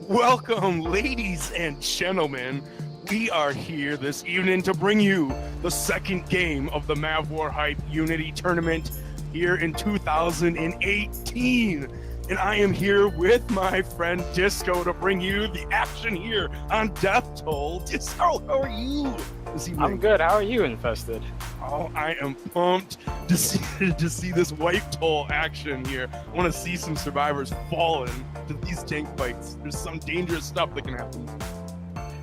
Welcome, ladies and gentlemen. We are here this evening to bring you the second game of the MavWar Hype Unity Tournament here in 2018. And I am here with my friend Disco to bring you the action here on Death Toll. Disco, how are you this evening? I'm good. How are you, Infested? Oh, I am pumped to see this White Toll action here. I want to see some survivors falling to these tank fights. There's some dangerous stuff that can happen.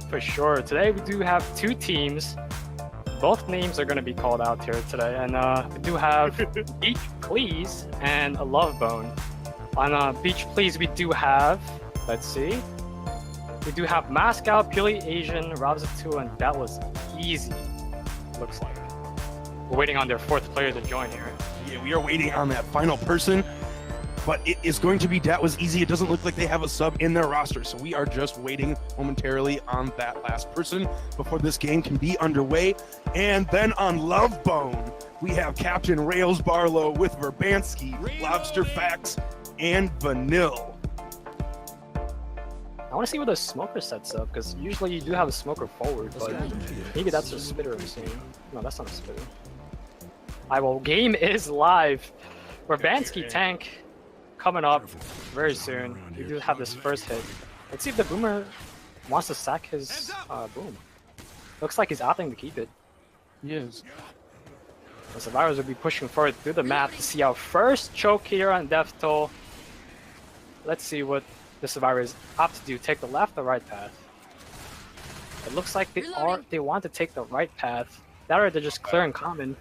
For sure. Today we do have two teams. Both names are going to be called out here today. And we do have Beach Please and a Lovebone. On Beach Please we do have, let's see, we do have Moscow, Purely Asian, Robs2, and that was easy, looks like. We're waiting on their fourth player to join here. Yeah, we are waiting on that final person, but it is going to be That Was Easy. It doesn't look like they have a sub in their roster, so we are just waiting momentarily on that last person before this game can be underway. And then on Lovebone, we have Captain Rails Barlow with Verbansky, Lobster Facts, and Vanille. I want to see where the smoker sets up, because usually you do have a smoker forward, but maybe that's a spitter I'm seeing. No, that's not a spitter. Well, game is live. Verbansky tank coming up very soon. We do have this first hit. Let's see if the Boomer wants to sack his boom. Looks like he's opting to keep it. He is. The survivors will be pushing forward through the map to see our first choke here on Death Toll. Let's see what the survivors opt to do. Take the left or right path. It looks like they want to take the right path. That or they're just clearing common.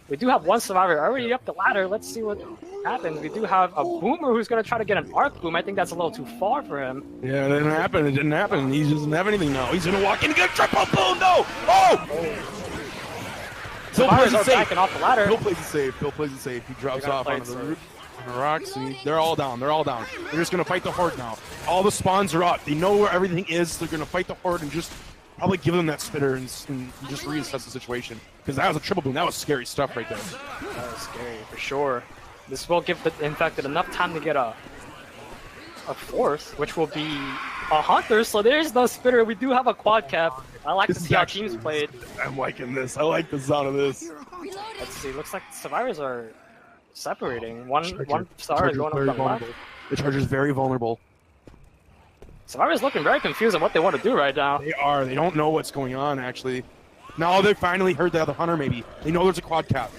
We do have one survivor already up the ladder. Let's see what happens. We do have a Boomer who's going to try to get an arc boom. I think that's a little too far for him. Yeah, it didn't happen. It didn't happen. He doesn't have anything now. He's going to walk in and get a triple boom. No! Oh! Survivors are backing off the ladder. Bill plays it safe. Bill plays it safe. He drops off onto the roof. On the rocks. They're all down. They're all down. They're just going to fight the Horde now. All the spawns are up. They know where everything is. They're going to fight the Horde and just probably give them that spitter and just reassess the situation. Because that was a triple boom. That was scary stuff right there. That was scary, for sure. This will give the Infected enough time to get a fourth, which will be a Hunter. So there's no spitter. We do have a quad cap. I like to see how teams played. I'm liking this. I like the sound of this. Let's see. Looks like the survivors are separating. One star is going up the left. The Charger's very vulnerable. Survivors looking very confused on what they want to do right now. They are. They don't know what's going on, actually. Now they finally heard the other Hunter, maybe. They know there's a quad cap.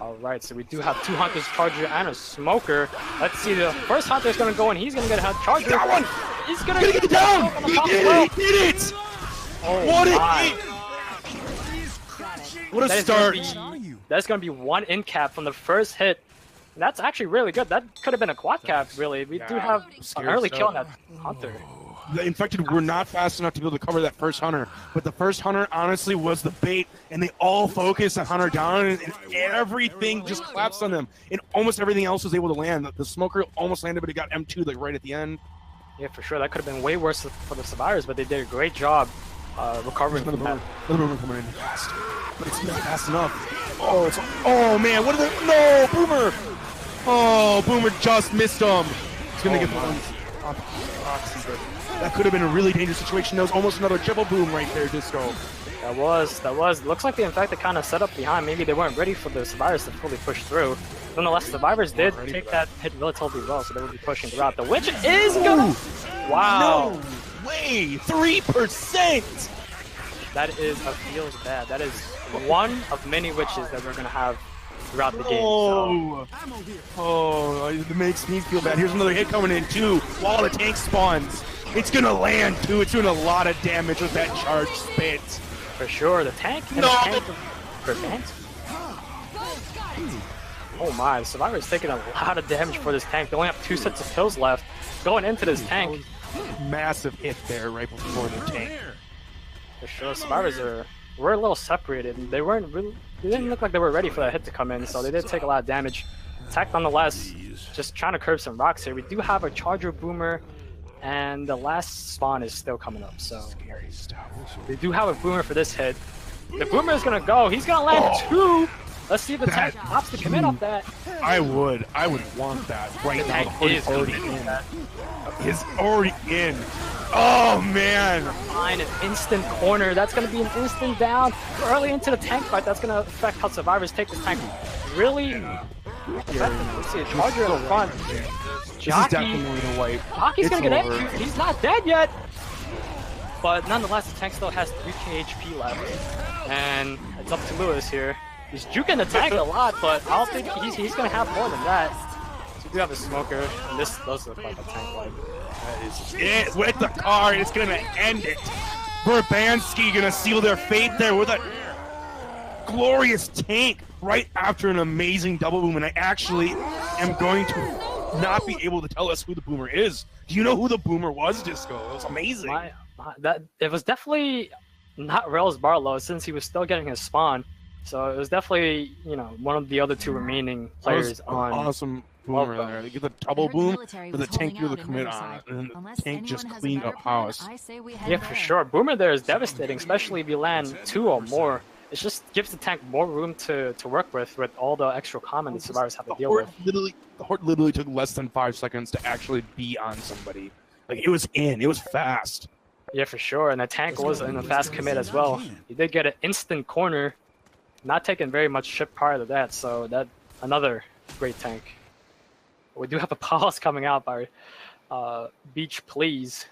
Alright, so we do have two Hunters, Charger, and a Smoker. Let's see, the first Hunter is going to go and he's going to get a Charger. That one! He's going to get it down! He did it! He did it! Oh what my. What a start! That's going to be one in cap from the first hit. That's actually really good. That could have been a quad cap, really. We do have an early kill on that Hunter. The Infected were not fast enough to be able to cover that first Hunter, but the first Hunter honestly was the bait, and they all focused on Hunter down, and everything just collapsed on them, and almost everything else was able to land. The Smoker almost landed, but it got M2 like right at the end. Yeah, for sure. That could have been way worse for the survivors, but they did a great job recovering from that. Another Boomer coming in fast, but it's not fast enough. Oh man, what are the no Boomer? Oh, Boomer just missed him. He's gonna get the one. That could have been a really dangerous situation. That was almost another triple boom right there, Disco. That was. Looks like the Infected kind of set up behind. Maybe they weren't ready for the survivors to fully push through. Nonetheless, survivors did take that hit relatively well, so they will be pushing throughout. The Witch is gonna. Wow. No way. 3%. That feels bad. That is one of many witches that we're gonna have throughout the game. Oh, it makes me feel bad. Here's another hit coming in too. While the tank spawns. It's gonna land too. It's doing a lot of damage with that charge spit. For sure, the tank. And no. The tank oh my, the survivor's taking a lot of damage for this tank. They only have 2 sets of kills left. Going into this tank. Massive hit there right before the tank. For sure, survivors were a little separated. They didn't look like they were ready for that hit to come in, so they did take a lot of damage. Attack nonetheless, just trying to curb some rocks here. We do have a Charger Boomer, and the last spawn is still coming up, so they do have a Boomer for this hit. The Boomer is gonna go. He's gonna land 2. Let's see if the tank opts to commit off that. I would want that right The now. tank is already committing in. that. Is already in. Oh man! Find an instant corner. That's going to be an instant down. Early into the tank fight, that's going to affect how survivors take this tank really effectively. Let's see a charger in the front. This is Jockey, definitely the wipe. Jockey's It's going to get over. executed. He's not dead yet. But nonetheless, the tank still has 3k HP left. And it's up to Lewis here. He's juking the tank a lot, but I don't think he's going to have more than that. So we do have a smoker, and this does look like a tank wipe. That is it with the card. It's gonna end it. Verbansky gonna seal their fate there with a glorious tank right after an amazing double boom. And I actually am going to not be able to tell us who the boomer is. Do you know who the boomer was, Disco? It was amazing. It was definitely not Rails Barlow since he was still getting his spawn. So it was definitely, you know, one of the other two remaining players on. Awesome boomer Lovebone. there. They get the double boom with the tank do the commit on it, and then the tank just cleaned up house. Yeah, for sure. Boomer there is devastating, especially if you land 2 or more. It just gives the tank more room to work with all the extra common that survivors have to deal with. The horde literally took less than 5 seconds to actually be on somebody. Like, it was in. It was fast. Yeah, for sure. And the tank was in a fast commit as well. He did get an instant corner, not taking very much ship prior to that, so that another great tank. We do have a pause coming out by Beach Please.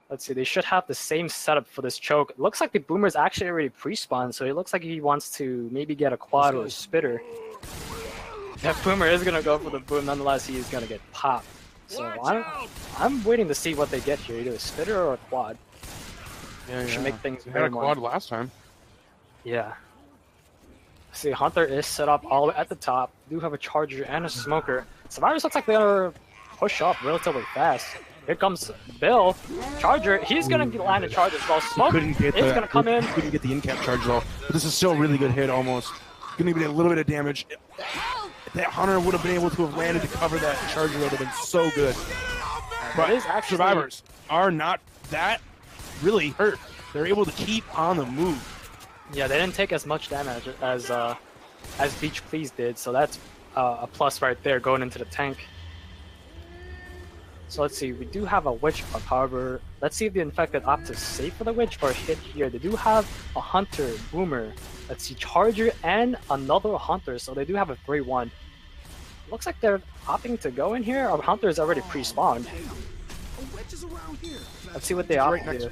Let's see, they should have the same setup for this choke. It looks like the boomer's actually already pre-spawned, so it looks like he wants to maybe get a quad or a spitter. That boomer is going to go for the boom, nonetheless he is going to get popped. So I'm waiting to see what they get here, either a spitter or a quad. Yeah, Should make things they very had a quad last time. Yeah. See, Hunter is set up all the way at the top. Do have a charger and a smoker. Survivors looks like they're gonna push up relatively fast. Here comes Bill. Charger, he's gonna land a charge as well. Smoke is gonna come in. Couldn't get the in-cap charge though. But this is still a really good hit almost. Gonna be a little bit of damage. That Hunter would have been able to have landed to cover that charger would have been so good. But survivors are not that really hurt. They're able to keep on the move. Yeah, they didn't take as much damage as Beach Please did, so that's a plus right there going into the tank. So let's see, we do have a witch up, however, let's see if the infected opt to save for the witch or hit here. They do have a hunter, boomer, let's see, charger and another hunter, so they do have a 3-1. Looks like they're opting to go in here. Our hunter is already pre-spawned. Let's see what they opt to do.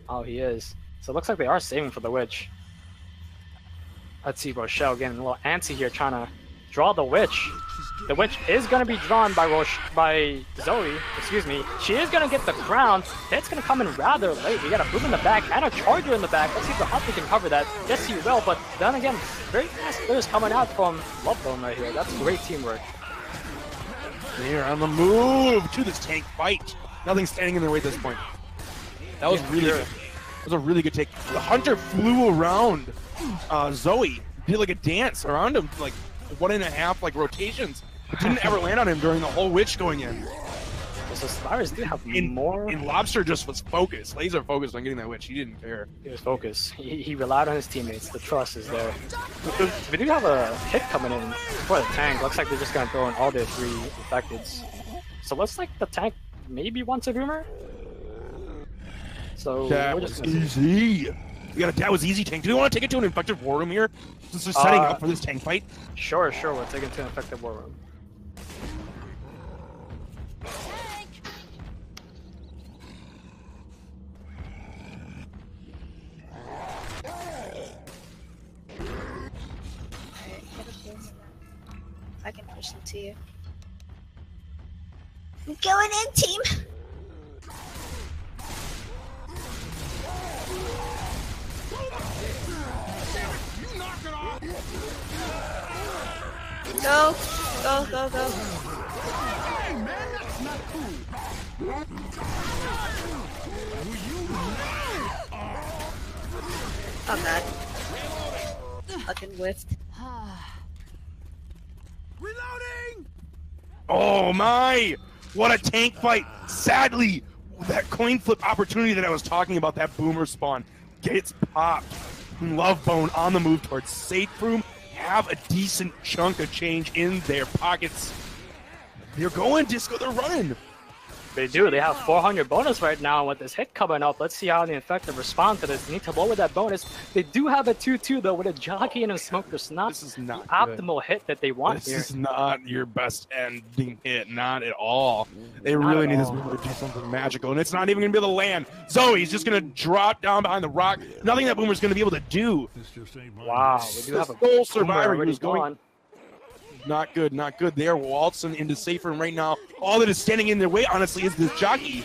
Oh, he is. So it looks like they are saving for the witch. Let's see, Rochelle getting a little antsy here, trying to draw the witch. The witch is going to be drawn by Zoe. Excuse me. She is going to get the crown. That's going to come in rather late. We got a boom in the back and a charger in the back. Let's see if the hunter can cover that. Yes, he will. But then again, very fast players coming out from Lovebone right here. That's great teamwork. They're on the move to this tank fight. Nothing standing in their way at this point. That was really good. That was a really good take. The hunter flew around Zoe, did like a dance around him, like 1.5 like rotations. It didn't ever land on him during the whole witch going in. So Spires do have more. And Lobster just was focused, laser focused on getting that witch. He didn't care. He was focused. He relied on his teammates. The trust is there. We do have a hit coming in for the tank. Looks like they're just gonna throw in all their 3 infecteds. So looks like the tank maybe wants a boomer. So that was easy. That was easy, tank. Do we want to take it to an infected war room here? Since they're setting up for this tank fight? Sure. We'll take it to an infected war room. I can push them to you. I'm going in, team. Go. Oh god. Fucking whiffed. Reloading! Oh my! What a tank fight! Sadly, that coin flip opportunity that I was talking about, that boomer spawn, gets popped. Lovebone on the move towards Safe Room. Have a decent chunk of change in their pockets. They're going Disco, they're running. They do. They have 400 bonus right now with this hit coming up. Let's see how the Infected respond to this. They need to lower that bonus. They do have a 2-2 though with a Jockey and a Smoker. So not, This is not the optimal hit that they want This here. is not your best ending hit, not at all. They Not really at need this all. move to do something magical, and it's not even going to be able to land. Zoe's just going to drop down behind the rock. Nothing that Boomer's going to be able to do. Wow, we do have a Sole Boomer survivor already who's going. gone. Not good, not good. They are waltzing into Safe Room right now. All that is standing in their way, honestly, is this Jockey.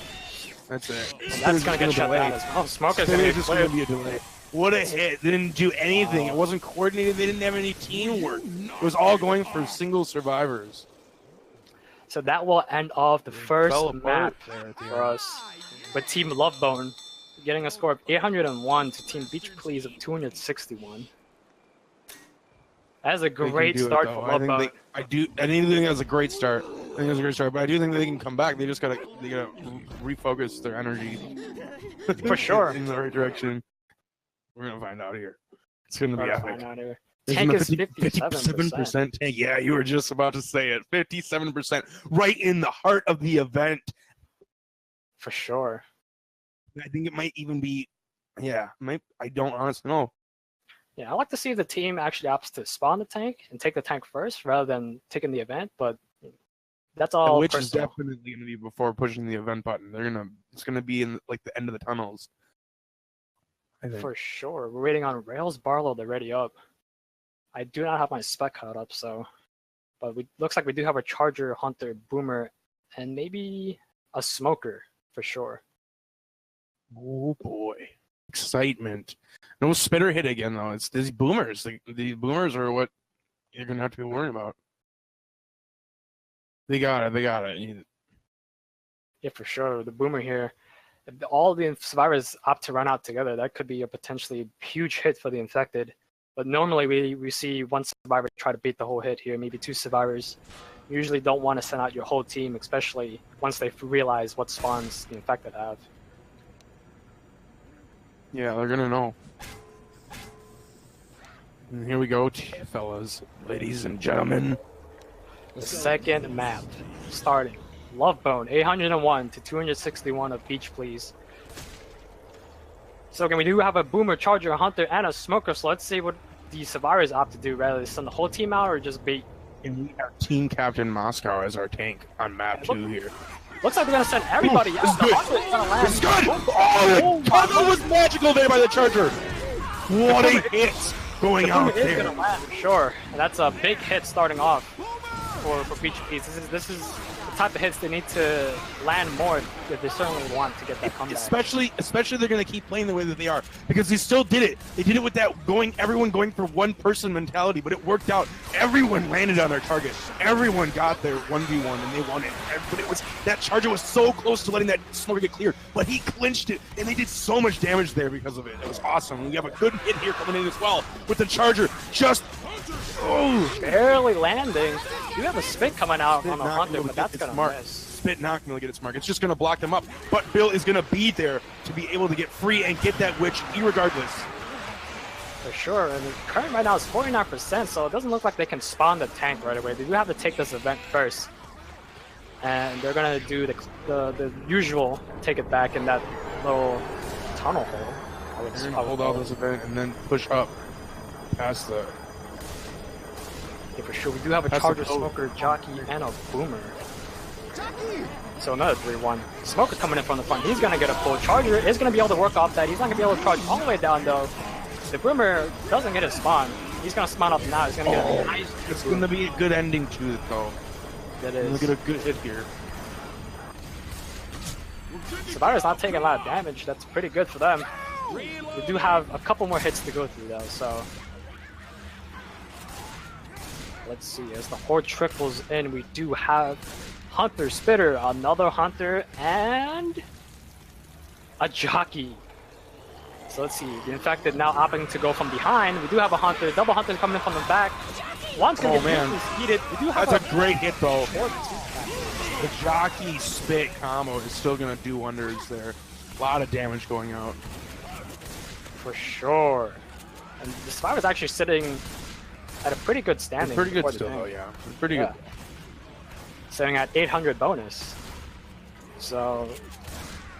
That's it. That's gonna get shut down as well. Smoker's gonna It's get just going to cleared. be a delay. What a hit. They didn't do anything. It wasn't coordinated. They didn't have any teamwork. It was all going for single survivors. So that will end off the first fell map apart there at the for us, with Team Lovebone getting a score of 801 to Team Beach Please of 261. That is a They can great do it, start though. for I think Lovebone. I think that was a great start. I think it was a great start, but I do think they can come back. They gotta refocus their energy For sure. in the right direction. We're gonna find out here. It's gonna be Try to epic. find out here. There's Tank a is 57%. 57% tank. Yeah, you were just about to say it. 57%, right in the heart of the event. For sure. I think it might even be. Yeah, I don't honestly know. Yeah, I like to see if the team actually opts to spawn the tank and take the tank first rather than taking the event, but that's all Which is personal. definitely gonna be before pushing the event button. It's gonna be in like the end of the tunnels. I think. For sure. We're waiting on Rails Barlow to ready up. I do not have my spec caught up, so. But looks like we do have a Charger, Hunter, Boomer, and maybe a Smoker for sure. Oh boy, excitement! No spitter hit again though. It's these boomers. These boomers are what you're gonna have to be worrying about. They got it. They got it. Yeah, for sure. The Boomer here. If all the survivors opt to run out together, that could be a potentially huge hit for the Infected. But normally we see one survivor try to beat the whole hit here, maybe two survivors. You usually don't want to send out your whole team, especially once they realize what spawns the Infected have. Yeah, they're gonna know. And here we go, fellas, ladies and gentlemen. The second map, starting. Lovebone, 801 to 261 of Beach Please. So again, we do have a Boomer, Charger, Hunter, and a Smoker, so let's see what the survivors opt to do, rather than send the whole team out or just beat. And we have Team Captain Moscow as our tank on map 2 here. Looks like we're gonna send everybody out. The Hunter's gonna land. It's good! Oh, the combo was magical there by the Charger! What a hit going out Boomer is there. gonna land for sure. And that's a big hit starting off for Beach Please. This is the type of hits they need to land more if they certainly want to get that comeback. Especially they're gonna keep playing the way that they are, because they still did it. They did it with that everyone going for one person mentality, but it worked out. Everyone landed on their target. Everyone got their 1v1 and they won it. But it was that Charger was so close to letting that Smoker get clear, but he clinched it, and they did so much damage there because of it. It was awesome. We have a good hit here coming in as well with the Charger. Just Barely landing. You have a spit coming out on the not Hunter, gonna but get that's its gonna mark. miss. Spit not gonna get its mark. It's just gonna block them up. But Bill is gonna be there to be able to get free and get that witch irregardless. For sure, and the current right now is 49%, so it doesn't look like they can spawn the tank right away. They do have to take this event first. And they're gonna do the usual take it back in that little tunnel hole. They're gonna hold out this event and then push up past the. Yeah, for sure. We do have a That's Charger, a boat. Smoker, Jockey, and a Boomer. So another 3-1. Smoker coming in from the front. He's gonna get a pull. Charger is gonna be able to work off that. He's not gonna be able to charge all the way down though. The Boomer doesn't get his spawn. He's gonna spawn up now. He's gonna get a nice. It's gonna be a good ending to it though. That We're gonna is. get a good hit here. Survivor's not taking a lot of damage. That's pretty good for them. We do have a couple more hits to go through though, so. Let's see, as the horde trickles in, we do have Hunter, Spitter, another Hunter, and a Jockey. So let's see, the Infected now opting to go from behind. We do have a Hunter, double Hunter coming in from the back. One's gonna Oh, get man. briefly speeded. We do have That's a great hit though. horde two-pack. The Jockey spit combo is still gonna do wonders there. A lot of damage going out. For sure. And the Survivor's actually sitting at a pretty good standing. Pretty good before the still, tank. though, yeah. Pretty Yeah. good. Sitting at 800 bonus. So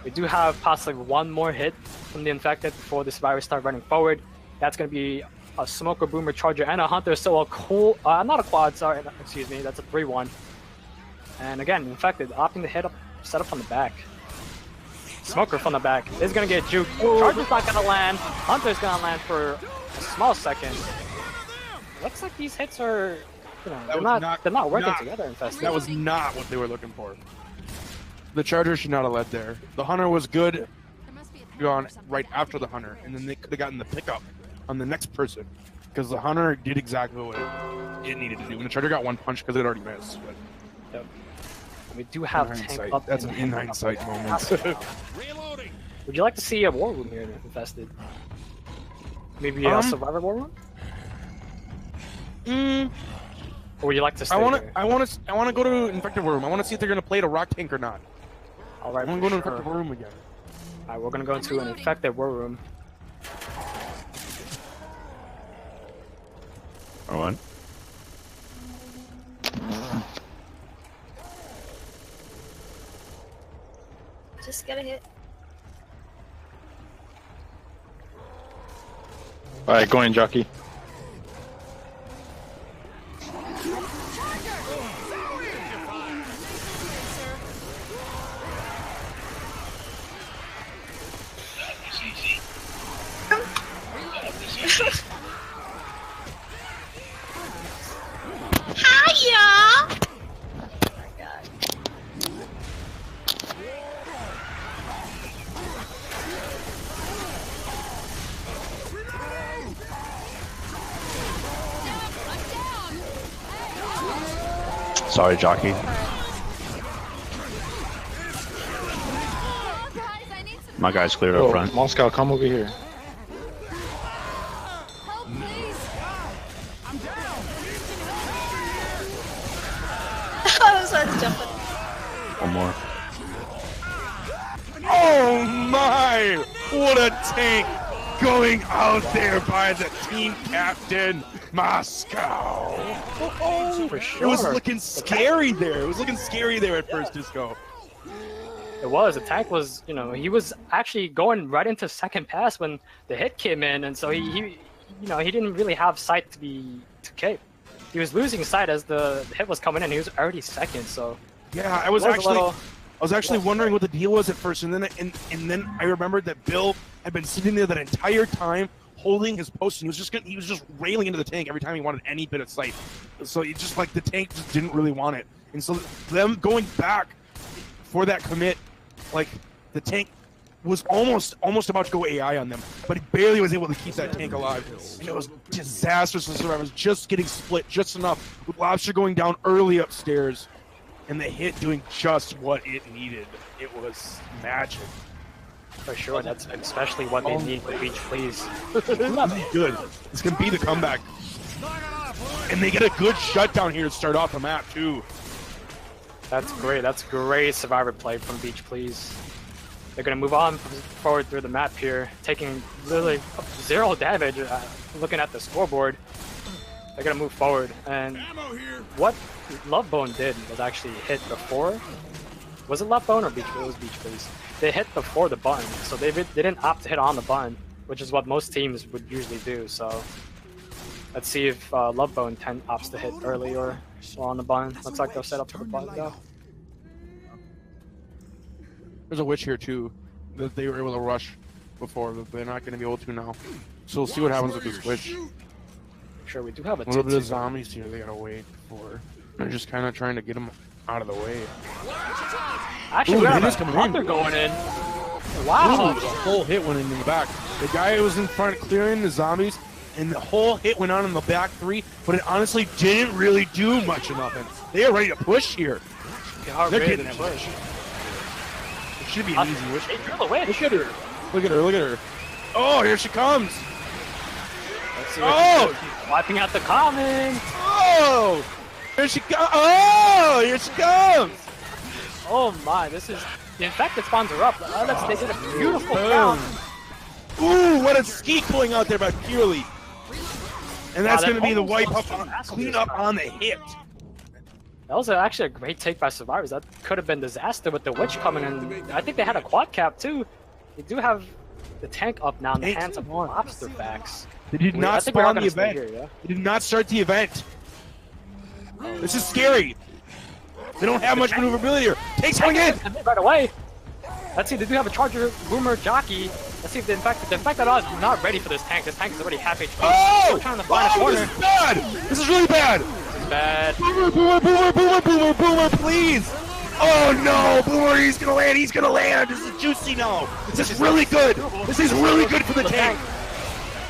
we do have possibly one more hit from the Infected before the Survivors start running forward. That's going to be a Smoker, Boomer, Charger, and a Hunter. So a cool, not a quad, sorry, excuse me, that's a 3-1. And again, Infected opting to hit up, set up on the back. Smoker from the back is going to get juked. Charger's not going to land. Hunter's going to land for a small second. Looks like these hits are, you know, they're not working together, Infested. That was not what they were looking for. The Charger should not have led there. The Hunter was good gone right after the Hunter, and then they could have gotten the pickup on the next person, because the Hunter did exactly what it needed to do. And the Charger got one punch because it already missed. But Yep. We do have tank up. That's an in hindsight moment. Would you like to see a war room here, Infested? Maybe a Survivor war room? Or would you like to stay here? I want to go to Infected War Room. I want to see if they're going to play the Rock Tank or not. All right, I want to go to Infected War Room again. All right, we're gonna go into an Infected war room. Or what? Just get a hit. Alright, go in, jockey. Hiya! Sorry, jockey. My guy's cleared up front. Moscow, come over here. I was about to jump in. One more. Oh my! What a tank going out there by the team captain, Moscow. For It sure. was looking scary there. It was looking scary there at first, Disco. It was. The tank was, you know, he was actually going right into second pass when the hit came in, and so he you know, he didn't really have sight to cape. He was losing sight as the hit was coming in. He was already second, so Yeah, I was actually wondering what the deal was at first, and then I remembered that Bill had been sitting there that entire time holding his post, and he was just railing into the tank every time he wanted any bit of sight. So it just like the tank just didn't really want it, and so them going back for that commit, like the tank was almost about to go AI on them, but he barely was able to keep that tank alive. And it was disastrous for Survivors, just getting split just enough, with Lobster going down early upstairs, and the hit doing just what it needed. It was magic. for sure, that's especially what they need for Beach Please. Good. This can be the comeback. And they get a good shutdown here to start off the map, too. That's great. That's great Survivor play from Beach Please. They're going to move on forward through the map here, taking literally 0 damage. Looking at the scoreboard, they're going to move forward. And what Lovebone did was actually hit before. Was it Lovebone or Beach Please? It was Beach Please. They hit before the button, so they didn't opt to hit on the button, which is what most teams would usually do. So let's see if Lovebone opts to hit early or on the button. Looks like they'll set up for the button though. There's a witch here, too, that they were able to rush before, but they're not going to be able to now. So we'll see what happens with this witch. Sure, we do have a little bit of 2-2. zombies here they gotta wait for. They're just kind of trying to get them out of the way. Actually, Ooh, we the have hit is a coming Hunter in. going in. Ooh, Wow. the whole hit went in the back. The guy was in front clearing the zombies, and the whole hit went on in the back 3, but it honestly didn't really do much of nothing. They are ready to push here. They're getting it. pushed. It should be an easy witch. They drew the witch. Look at her. Look at her. Look at her. Oh, here she comes. Let's see what she does. Wiping out the common. Oh! Here she comes! Oh! Here she comes! Oh my, this is... The Infected spawns are up. They did a beautiful Boom. count. Ooh, what a skeet going out there by Purely. And that's Wow, going to be the almost wipe lost up, some passengers clean up there. on the hit. That was actually a great take by Survivors. That could have been disaster with the Witch coming in. I think they had a quad cap too. They do have the tank up now in the Tank's hands of on. Lobster backs. They did I not think we are spawn the gonna stay event. here, yeah? They did not start the event. This is scary. They don't have much maneuverability here. Tank's coming in. Right away. Let's see, they do have a Charger Boomer Jockey. Let's see if the Infected are not ready for this tank. This tank is already half HP. Oh! We're trying to find a corner. This is bad. This is really bad. Bad. Boomer, boomer, boomer, boomer, boomer, boomer, please. Oh no, Boomer, he's gonna land, he's gonna land. This is juicy now. This is really good. This is really good for the tank.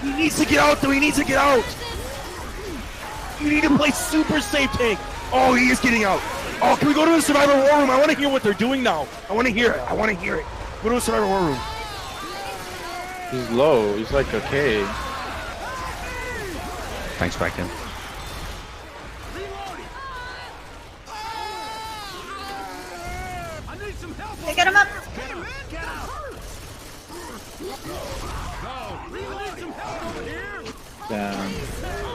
He needs to get out though, he needs to get out. You need to play super safe, tank. Oh, he is getting out. Oh, can we go to the Survivor War Room? I want to hear what they're doing now. I want to hear it. I want to hear it. Go to the Survivor War Room. He's low. He's like a K. Thanks, Bracken. Hey, get him up. Damn.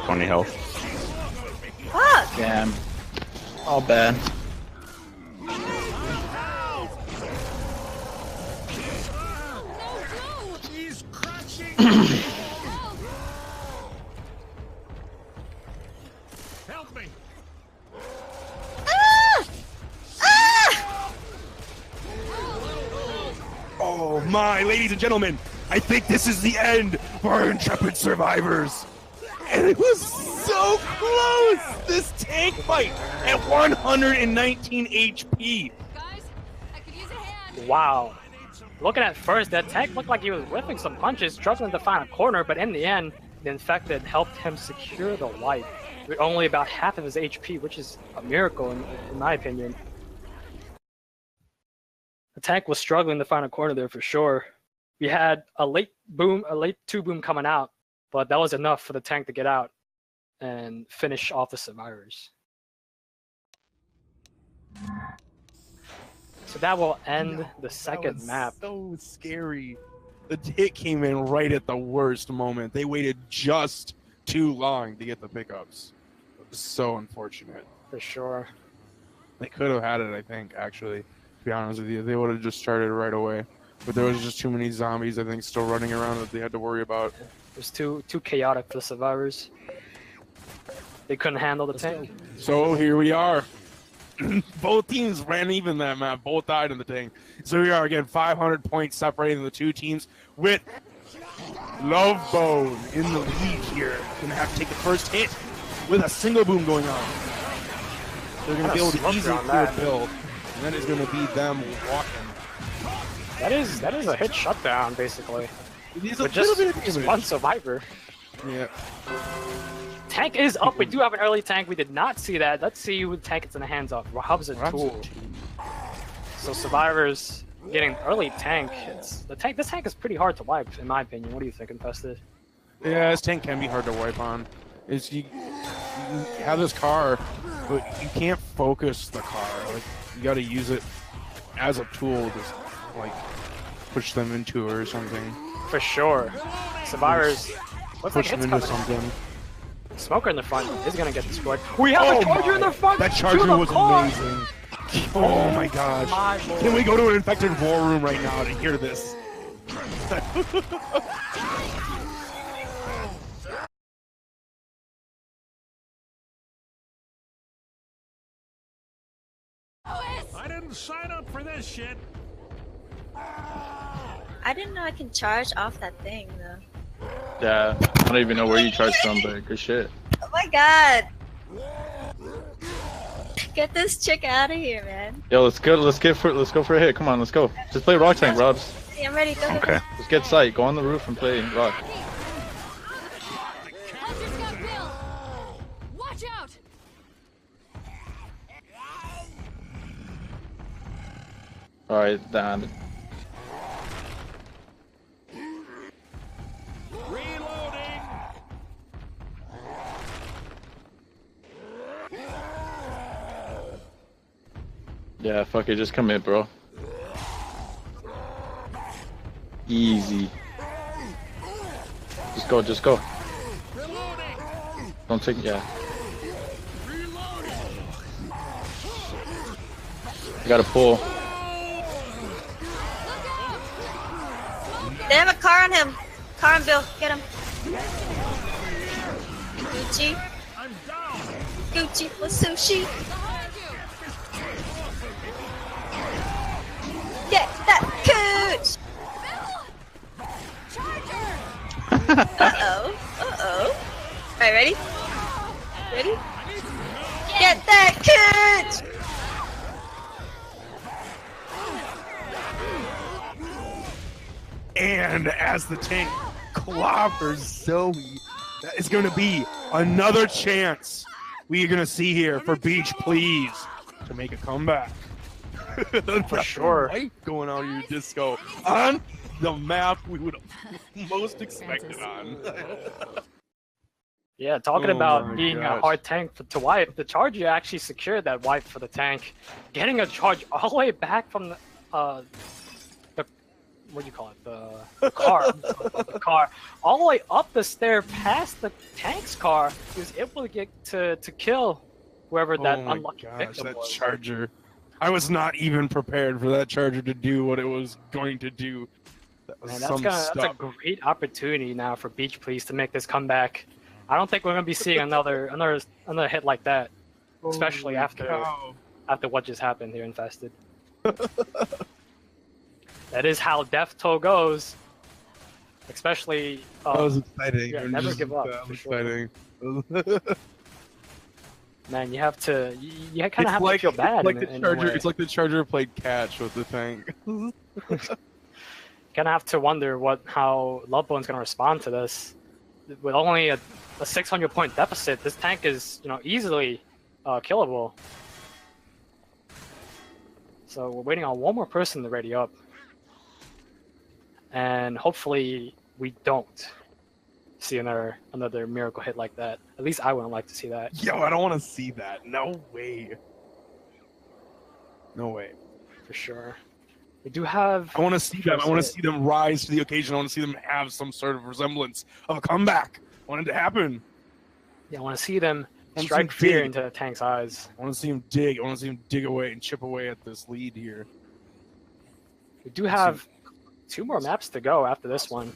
20 health. Fuck. Damn. All bad. Help me! Ah! Ah! Oh my, ladies and gentlemen, I think this is the end for our intrepid survivors. And it was so close! This tank fight at 119 HP. Guys, I could use a hand. Wow. Looking at first, that tank looked like he was whiffing some punches, struggling to find a corner, but in the end, the Infected helped him secure the wipe with only about half of his HP, which is a miracle in my opinion. The tank was struggling to find a corner there for sure. We had a late two boom coming out, but that was enough for the tank to get out and finish off the survivors. So that will end the second map. So scary. The hit came in right at the worst moment. They waited just too long to get the pickups. It was so unfortunate. For sure. They could have had it, I think, actually. To be honest with you, they would have just started right away. But there was just too many zombies, I think, still running around that they had to worry about. It was too chaotic for the survivors. They couldn't handle the tank. So here we are. Both teams ran even that map. Both died in the tank. So we are again 500 points separating the two teams with Lovebone in the lead here. Gonna have to take the first hit with a single boom going on. They're gonna be able to easily clear a build, and that is gonna be them walking. That is a hit shutdown basically. It is a With little just, bit of just damage. one survivor. Yeah. Tank is up. We do have an early tank. We did not see that. Let's see who the tank it's in the hands of. Rob's a tool. So survivors getting early tank. This tank is pretty hard to wipe, in my opinion. What do you think, Infested? Yeah, this tank can be hard to wipe on. You have this car, but you can't focus the car. Like, you got to use it as a tool to like push them into it or something. For sure. Survivors. Looks like Push them hits into coming. something. Smoker in the front is gonna get destroyed. We have a Charger in the front. That to Charger the was car! amazing. Oh my gosh. My lord. Can we go to an infected war room right now to hear this? I didn't sign up for this shit. I didn't know I can charge off that thing though. Yeah. I don't even know where you charge from, but good shit. Oh my god! Get this chick out of here, man. Yo, let's go for a hit. Come on, let's go. Just play Rock Tank, Robs. Yeah, I'm ready. Go, go, Okay. go. Let's get sight. Go on the roof and play Rock. Hunter's got Bill. Watch out. Alright, Dan. Reloading. Yeah, fuck it. Just commit, bro. Easy. Just go, just go. Reloading. Don't take. Yeah. You gotta pull. They have a car on him. Car on Bill. Get him. Gucci. Gucci for sushi. Behind you. Get that cooch. Charger. Uh-oh. Uh-oh. Alright, ready? Ready? Get that cooch! And as the tank clobbers Zoe, that is going to be another chance we are going to see here for Beach Please to make a comeback. For sure. Light going on your disco on the map we would most expect it on. Yeah, talking Oh about my being a gosh. hard tank to wipe, the Charger actually secured that wipe for the tank, getting a charge all the way back from the what do you call it? The car, the car, all the way up the stair past the tank's car. He was able to get to kill whoever that Oh my unlucky gosh, victim that was. Charger. I was not even prepared for that Charger to do what it was going to do. That was Man, some that's a stuff. great opportunity now for Beach Please to make this comeback. I don't think we're gonna be seeing another hit like that, especially Holy after cow. what just happened here, Infested. That is how Death Toll goes, especially. That was exciting. yeah, It was never just- give up, That for was sure. exciting. Man, you have to. You kind of It's have like, to feel bad. like in, the in a Charger. way. It's like the Charger played catch with the tank. You kind of have to wonder how Lovebone's gonna respond to this. With only a 600-point deficit, this tank is easily killable. So we're waiting on one more person to ready up, and hopefully we don't see another miracle hit like that. At least I wouldn't like to see that. Yo, I don't want to see that. No way. No way. For sure. We do have. I want to see them. I want to see them rise to the occasion. I want to see them have some sort of resemblance of a comeback. I want it to happen. Yeah, I want to see them I wanna strike see them fear dig. into the tank's eyes. I want to see him dig. I want to see him dig away and chip away at this lead here. We do have 2 more maps to go after this one.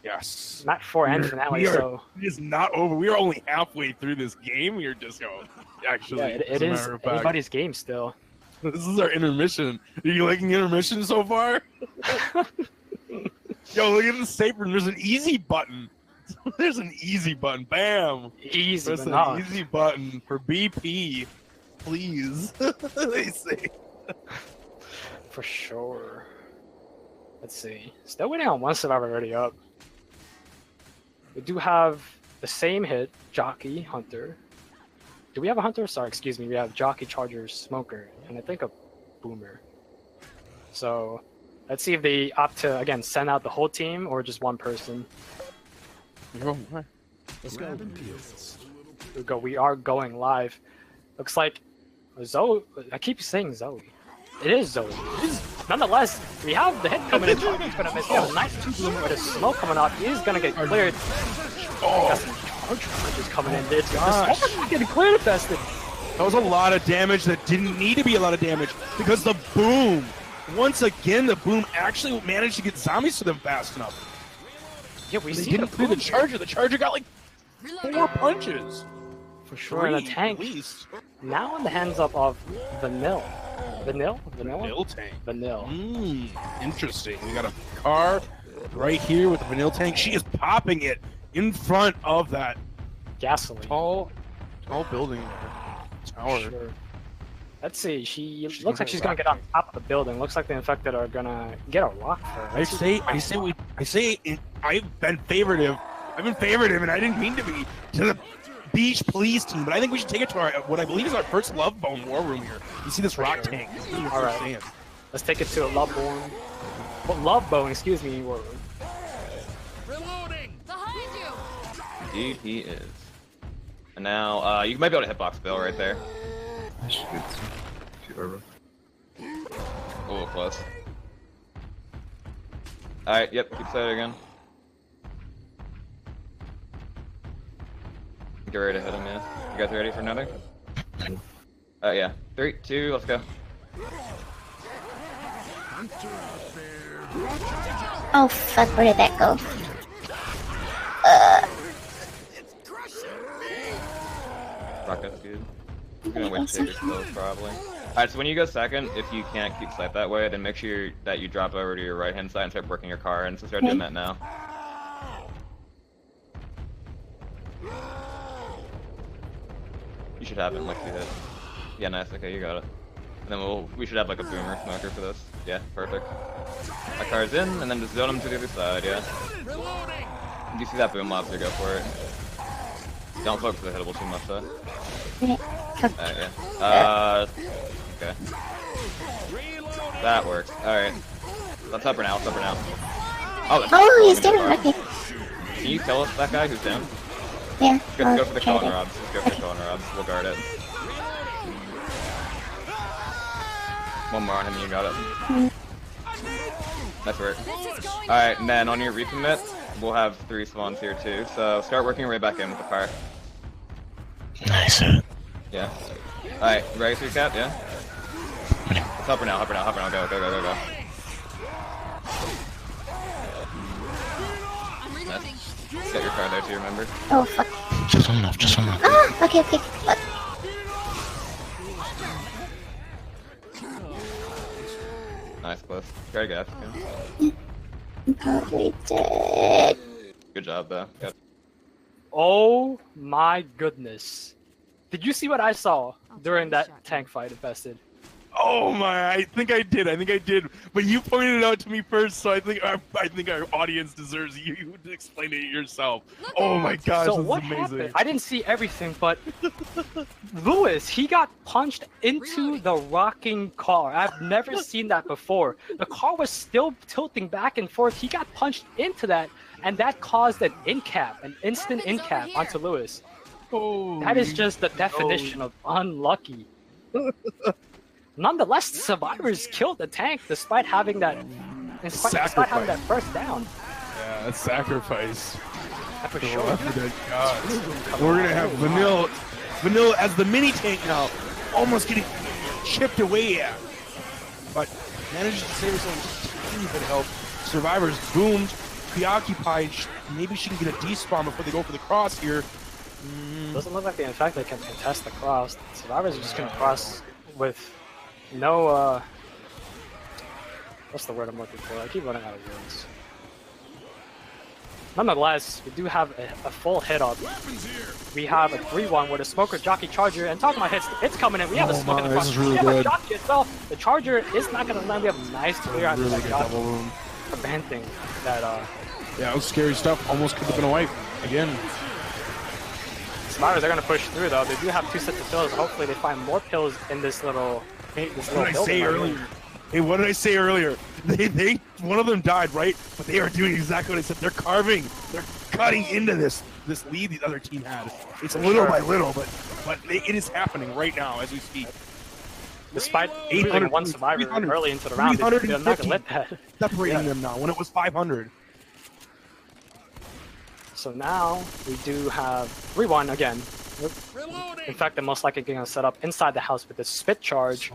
Yes. Map 4 and We're- finale, we are- so It is not over. We are only halfway through this game. We are just going. Actually, yeah, it as a is matter of fact. anybody's game still. This is our intermission. Are you liking intermission so far? Yo, look at the apron. There's an easy button. There's an easy button. Bam. Easy, Press but an not. easy button for BP, please. They say. For sure. Let's see. Still waiting on one survivor already up. We do have the same hit, Jockey, Hunter. Do we have a Hunter? Sorry, excuse me. We have Jockey, Charger, Smoker, and I think a Boomer. So let's see if they opt to, again, send out the whole team or just one person. Let's go. We are going live. Looks like Zoe. I keep saying Zoe. It is Zoe. Nonetheless, we have the hit coming in. Jockey's gonna miss. We have a nice 2 Boomer with a smoke coming out. He is gonna get cleared. Got some charges coming in. It's the smoke not getting cleared, Infested. That was a lot of damage that didn't need to be a lot of damage because the boom. Once again, the boom actually managed to get zombies to them fast enough. Yeah, we They see didn't the clear the boom. Charger. The Charger got like Reloading. 4 punches. For sure, and the 3 tank at least. now in the hands of Vanille. Vanille? Vanilla tank. Vanille. Interesting. We got a car right here with the vanilla tank. She is popping it in front of that Gasoline. tall building tower. Sure. Let's see. She looks like she's gonna get on top of the building. Looks like the infected are gonna get a rock for her. I've been favoritive. And I didn't mean to be to the Beach Please team, but I think we should take it to our what I believe is our first Lovebone war room here. You see this rock tank? All right. Let's take it to a Lovebone. Well, Lovebone, excuse me. War room. Reloading. Behind you. Indeed, he is. And now, you might be able to hitbox Bill right there. I should get some. Oh, close. Alright, yep, keep that again. Get ready to hit him, yeah. You guys ready for another? Yeah. 3, 2, let's go. Oh fuck, where did that go? Rocket's good. I'm gonna wait to take your slow, probably. Alright, so when you go second, if you can't keep sight that way, then make sure that you drop over to your right hand side and start working your car, and so start doing that now. You should have it in like 2 hits. Yeah, nice, okay, you got it. And then we should have like a boomer smoker for this. Yeah, perfect. My car's in, and then just zone him to the other side, yeah. Do you see that boom lobster, go for it. Don't focus the hittable too much though. Yeah. Okay. That works. Alright. Let's up her now, let's up her now. Oh, he's down. Okay. Can you kill us, that guy who's down? Yeah. Go for the Cullen Robs. Go for the Cullen Robs. We'll guard it. One more on him, you got it. Nice work. Alright, and then on your recommit, we'll have 3 spawns here too, so start working your way back in with the car. Nice. Yeah. Alright, ready to recap? Yeah? Let's help her now, help her now, help her now. Go, go, go, go, go. Nice. Get your car there too, remember? Oh fuck. Just one enough, just one enough. Oh, okay, okay. Fuck. Nice, close. Try to get yeah. I'm probably dead. Good job, though. Good. Oh my goodness. Did you see what I saw during that tank fight, Infested? Oh my! I think I did. But you pointed it out to me first, so I think our audience deserves you to explain it yourself. Oh my gosh, So this what is amazing. happened? I didn't see everything, but Lewis, he got punched into the rocking car. I've never seen that before. The car was still tilting back and forth. He got punched into that, and that caused an in-cap, an instant in-cap onto Lewis. Oh, That is just the definition of unlucky. Nonetheless, survivors killed the tank despite having that, despite having that first down. yeah, that's sacrifice. For For sure. the gods. We're gonna have Vanilla as the mini tank now, almost getting chipped away at, but manages to save herself a tiny bit of help. Survivors boomed, preoccupied. Maybe she can get a despawn before they go for the cross here. Doesn't look like they, in fact, they can contest the cross. Survivors are just gonna cross with no, what's the word I'm looking for? I keep running out of words. Nonetheless, we do have a full hit up. We have a 3-1 with a smoker jockey charger, and talking about hits, it's coming in. We have a smoke in the front. really we have good. a jockey as well. The charger is not gonna land. We have a nice clear on Really that good jockey, double room. preventing that. Yeah, it was scary stuff. Almost could have been a wipe again. Survivors are gonna push through though. They do have 2 sets of pills. Hopefully, they find more pills in this little. Hey, what did I say earlier? Hey, what did I say earlier? One of them died, right? But they are doing exactly what I said. They're cutting into this lead the other team had. It's little by little, but it is happening right now as we speak. Despite losing one survivor early into the round, they're not gonna let that. Separating them now when it was 500. So now we do have 3-1 again. In fact, they're most likely going to set up inside the house with this spit charge.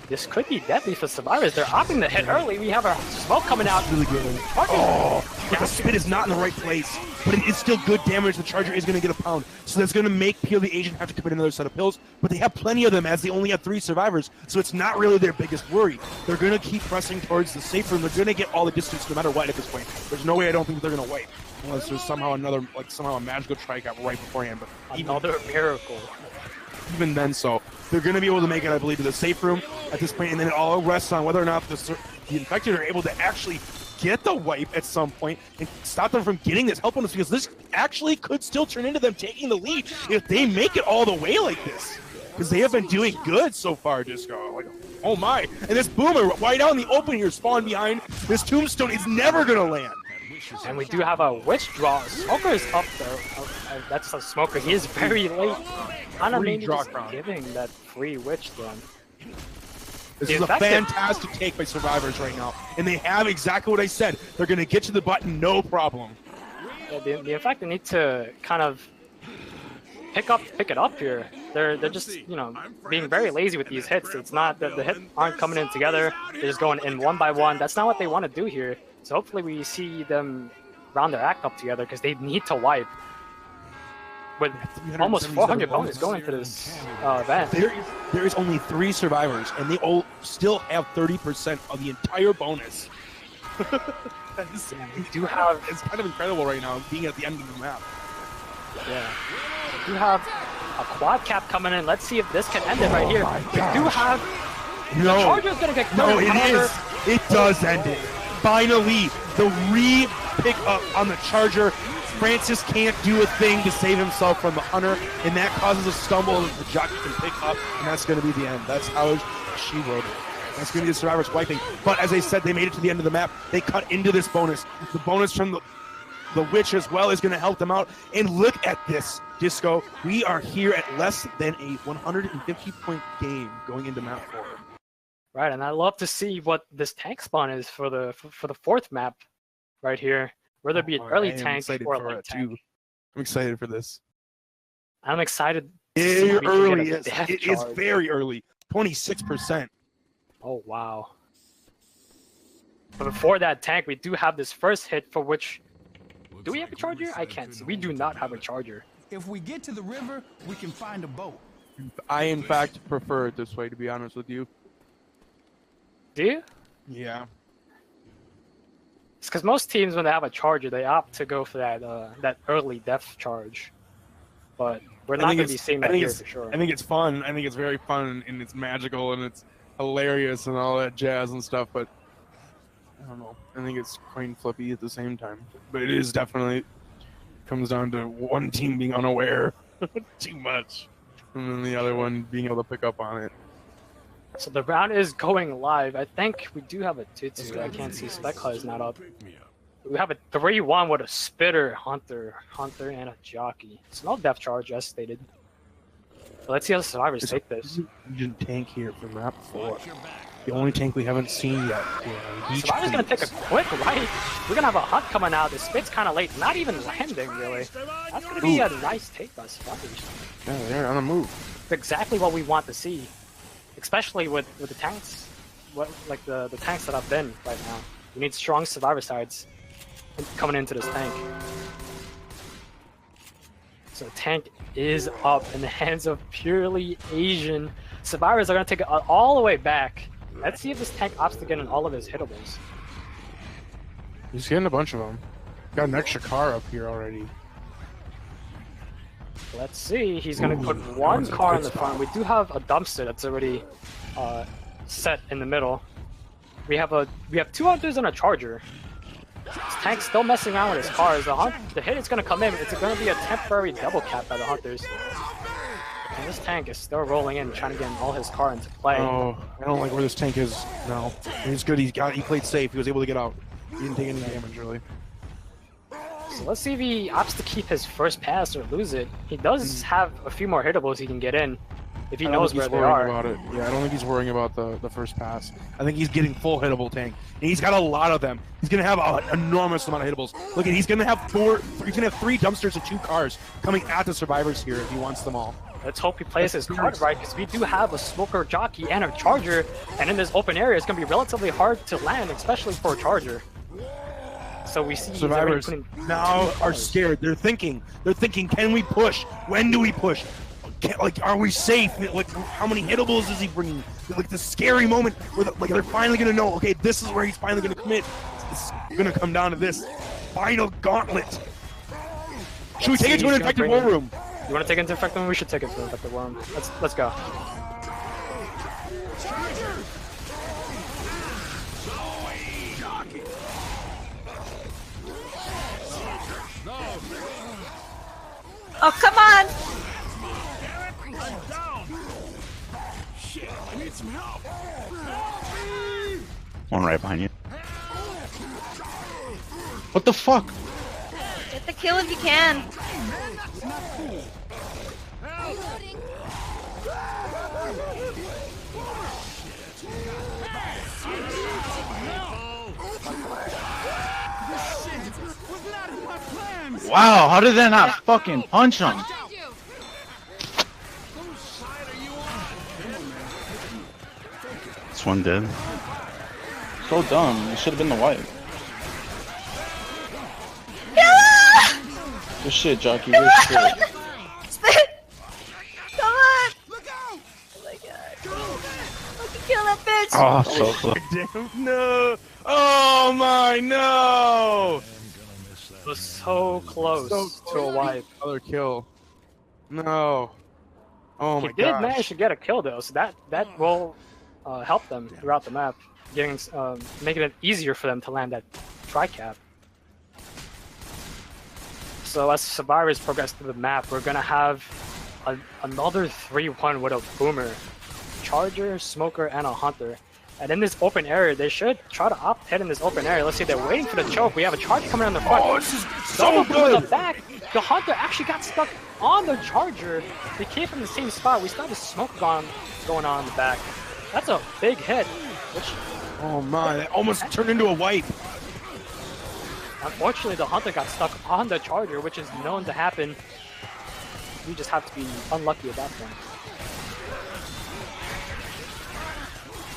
This could be deadly for survivors. They're opting to hit early. We have our smoke coming out. Really good. Oh, but the spit is not in the right place. But it's still good damage. The charger is going to get a pound. So that's going to make Peel the Agent have to commit another set of pills. But they have plenty of them as they only have 3 survivors. So it's not really their biggest worry. They're going to keep pressing towards the safe room. They're going to get all the distance no matter what at this point. There's no way I don't think they're going to wipe. Unless there's somehow a magical strike out right beforehand. But Another miracle. Even then, so they're going to be able to make it, I believe, to the safe room at this point, and then it all rests on whether or not the infected are able to actually get the wipe at some point and stop them from getting this help bonus, because this actually could still turn into them taking the lead if they make it all the way like this, because they have been doing good so far. Disco, like, oh my, and this boomer right out in the open here, spawn behind this tombstone is never going to land. And we do have a witch draw. Smoker is up there. That's a smoker. He is very late. Ana maybe just giving that free witch then. This is a fantastic take by survivors right now. And they have exactly what I said. They're going to get to the button, no problem. Yeah, in fact, they need to kind of pick it up here. They're just, you know, being very lazy with these hits. It's not that the hits aren't coming in together. They're just going in one by one. That's not what they want to do here. So hopefully we see them round their act up together because they need to wipe. With almost 400 bonus going into this event. There is only 3 survivors, and they all still have 30% of the entire bonus. We do have. It's kind of incredible right now, being at the end of the map. Yeah. We do have a quad cap coming in. Let's see if this can end it right here. We do have. No. The Charger's gonna get No, killed. it is. It does end it. Finally, the re-pick up on the Charger. Francis can't do a thing to save himself from the Hunter, and that causes a stumble that the jockey can pick up, and that's going to be the end. That's how she wrote it. That's going to be the survivors wiping. But as I said, they made it to the end of the map. They cut into this bonus. The bonus from the Witch as well is going to help them out. And look at this, Disco. We are here at less than a 150-point game going into map 4. Right, and I love to see what this tank spawn is for the 4th map right here. Whether it be an early tank or a late tank. I'm excited for this. I'm excited. Very early. It is very early. 26%. Oh, wow. But before that tank, we do have this first hit for which... Do we have a Charger? I can't see. We do not have a Charger. If we get to the river, we can find a boat. I, in fact, prefer it this way, to be honest with you. Do you? Yeah. It's because most teams, when they have a Charger, they opt to go for that early depth charge. But we're not going to be seeing that here for sure. I think it's fun. I think it's very fun, and it's magical, and it's hilarious, and all that jazz and stuff. But I don't know. I think it's coin flippy at the same time. But it is definitely comes down to one team being unaware too much, and then the other one being able to pick up on it. So the round is going live. I think we do have a 2-2. I can't see. Specla is not up. We have a 3-1 with a Spitter, Hunter, and a Jockey. It's no depth charge, as stated. But let's see how the survivors take this. Legion tank here for map 4. The only tank we haven't seen yet. Yeah, survivors gonna take a quick right. We're gonna have a hunt coming out. The spit's kind of late, not even landing really. That's gonna be a nice take by survivors. Yeah, they're on the move. It's exactly what we want to see. Especially with the tanks, like the tanks that I've been right now. We need strong survivor sides coming into this tank. So the tank is up in the hands of purely Asian. Survivors are going to take it all the way back. Let's see if this tank opts to get in all of his hittables. He's getting a bunch of them. Got an extra car up here already. Let's see. He's going to put one car in the front. We do have a dumpster that's already set in the middle. We have 2 Hunters and a Charger. This tank's still messing around with his cars. The hit is going to come in. It's going to be a temporary double cap by the Hunters. And this tank is still rolling in, trying to get all his car into play. Oh, I don't like where this tank is now. He's good. He played safe. He was able to get out. He didn't take any damage really. So let's see if he opts to keep his first pass or lose it. He does have a few more hittables he can get in if he knows where they are. About it. Yeah, I don't think he's worrying about the first pass. I think he's getting full hittable tank. And he's got a lot of them. He's going to have an enormous amount of hittables. Look, he's going to have 3 dumpsters and 2 cars coming at the survivors here if he wants them all. Let's hope he plays his card right, because we do have a Smoker Jockey and a Charger, and in this open area it's going to be relatively hard to land, especially for a Charger. So we see survivors now are scared. They're thinking, can we push? When do we push? Are we safe? Like, how many hittables is he bringing? Like, the scary moment where they're finally going to know, okay, this is where he's finally going to commit. It's going to come down to this final gauntlet. Should we take it to an infected war room? You want to take it to infected room? We should take it to an infected war room. Let's go. Oh, come on! I'm down. Shit, I need some help. One right behind you. What the fuck? Get the kill if you can. Reloading. Wow, how did that not fucking punch him? Behind you. That's one dead. So dumb. It should have been the wipe. Good shit, Jockey. Good shit. Come on! Oh my god. Fucking kill that bitch! Oh, so close. Damn, no! Oh my no! It was so close to a wipe. Another kill. No. Oh He my did god. manage to get a kill though, so that will help them throughout the map, making it easier for them to land that tri-cap. So as survivors progress through the map, we're gonna have another 3-1 with a boomer, charger, smoker, and a hunter. And in this open area, they should try to opt hit in this open area. Let's see, they're waiting for the choke. We have a charger coming on the front. Oh, this is so Double boom in good! the back. The hunter actually got stuck on the charger. They came from the same spot. We still have a smoke going on in the back. That's a big hit, which Oh my, that almost turned into a wipe. unfortunately the hunter got stuck on the charger, which is known to happen. We just have to be unlucky at that point.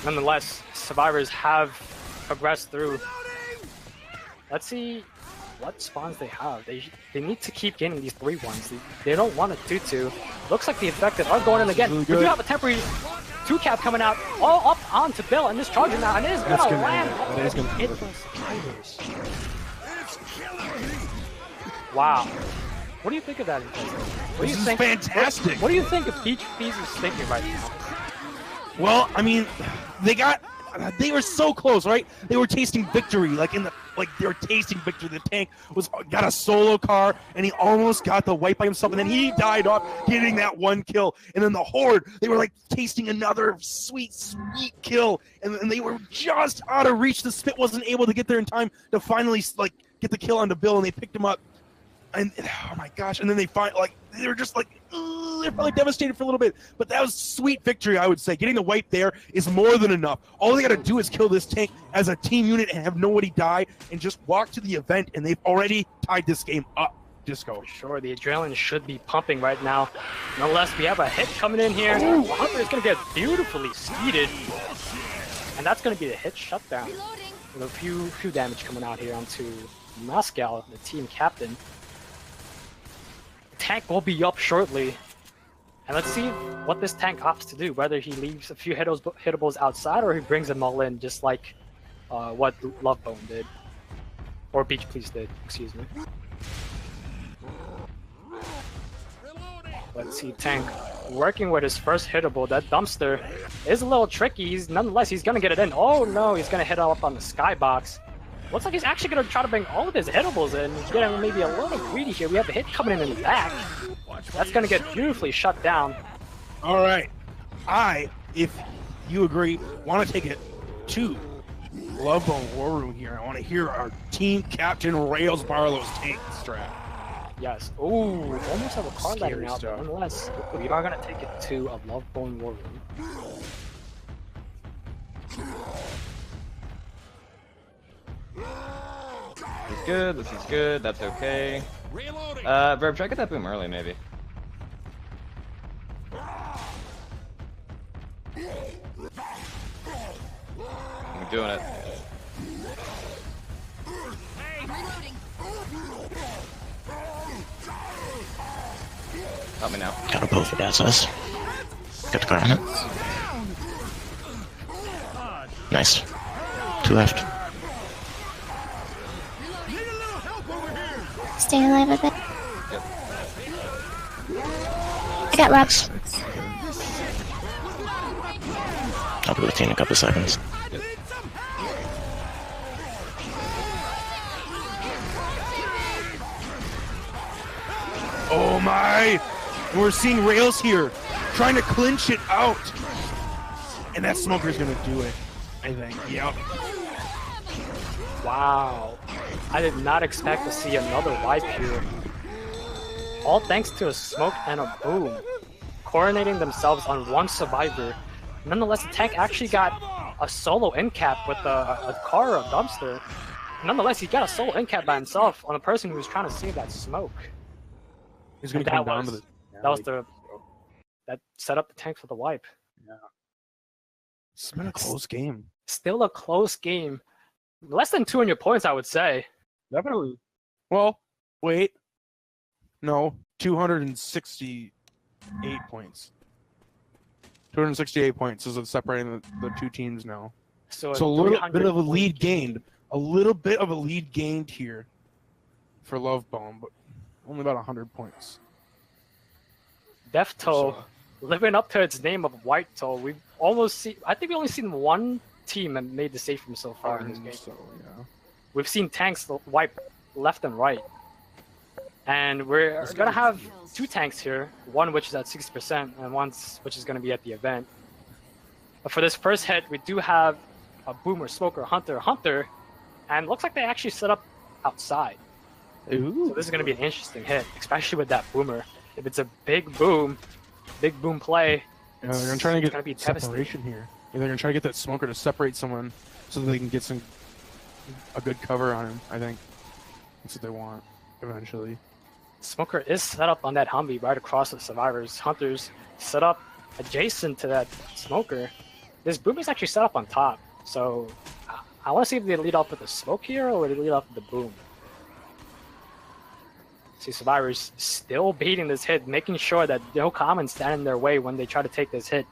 Nonetheless, survivors have progressed through. Let's see what spawns they have. They need to keep getting these 3-1s. They don't want a 2-2. Looks like the infected are going in again. Really We do good. have a temporary 2-cap coming out, all up onto Bill and this charger now, and it is That's gonna gonna land. hurt. That is gonna Hit hurt. those spiders. Wow. What do you think of that? What do you This is think? fantastic. What do you think of Peach Peas is thinking right now? Well, I mean, they were so close, right? They were tasting victory, they were tasting victory. The tank got a solo car, and he almost got the wipe by himself, and then he died off getting that one kill. And then the horde, they were like tasting another sweet, sweet kill, and they were just out of reach. The Spit wasn't able to get there in time to finally get the kill onto Bill, and they picked him up. And oh my gosh! And then they they were just they're probably devastated for a little bit, but that was sweet victory, I would say. Getting the wipe there is more than enough. All they got to do is kill this tank as a team unit and have nobody die, and just walk to the event. And they've already tied this game up. Disco. Sure, the adrenaline should be pumping right now. Nonetheless, we have a hit coming in here. Hunter is going to get beautifully speeded, and that's going to be the hit shutdown. With a few damage coming out here onto Moscow, the team captain. Tank will be up shortly, and let's see what this tank opts to do, whether he leaves a few hittables outside or he brings them all in, just like what Lovebone did, or Beach Please did, excuse me. Let's see, tank working with his first hittable. That dumpster is a little tricky. Nonetheless, he's gonna get it in. Oh no, he's gonna hit up on the skybox. Looks like he's actually going to try to bring all of his hittables in. He's getting maybe a little greedy here. We have a hit coming in the back. That's going to get beautifully shut down. All right. If you agree, want to take it to Lovebone War Room here. I want to hear our team captain Rails Barlow's tank strat. Yes. Ooh, almost have a card letting Scary out, but stuff. nonetheless, we are going to take it to a Lovebone War Room. This is good, this is good, that's okay. Verb, try to get that boom early, maybe. I'm doing it. Help me now. Got a both for SS. Got the garment. Nice. 2 left. Stay alive a bit. Yep. I got rocks. I'll be with you in a couple seconds. Oh my! And we're seeing Rails here, trying to clinch it out. And that smoker's gonna do it, I think. Yep. Wow. I did not expect to see another wipe here. All thanks to a smoke and a boom, coordinating themselves on one survivor. Nonetheless, the tank actually got a solo end cap with a car or a dumpster. Nonetheless, he got a solo end cap by himself on a person who was trying to save that smoke. He's gonna And come down to the. that set up the tank for the wipe. It's been a close game. Still a close game. Less than 200 points, I would say. Definitely. Well, wait. No, 268 points. 268 points is separating the two teams now. So a little bit of a lead gained. A little bit of a lead gained here for Lovebone, but only about 100 points. DefToll living up to its name of White Toe. We've almost seen. I think we only seen one team that made the safe from so far in this game. So, yeah. We've seen tanks wipe left and right, and we're gonna have two tanks here. One which is at 60%, and one which is gonna be at the event. But for this first hit, we do have a Boomer, Smoker, Hunter, and looks like they actually set up outside. Ooh. So this is gonna be an interesting hit, especially with that Boomer. If it's a big boom play, they're gonna try to gonna be get separation here. Yeah, they're gonna try to get that Smoker to separate someone so that they can get a good cover on him. I think that's what they want eventually. Smoker is set up on that Humvee right across the survivors. Hunters set up adjacent to that Smoker. This boom is actually set up on top, so I want to see if they lead off with the smoke here or they lead off with the boom. See, survivors still baiting this hit, making sure that no commons stand in their way when they try to take this hit,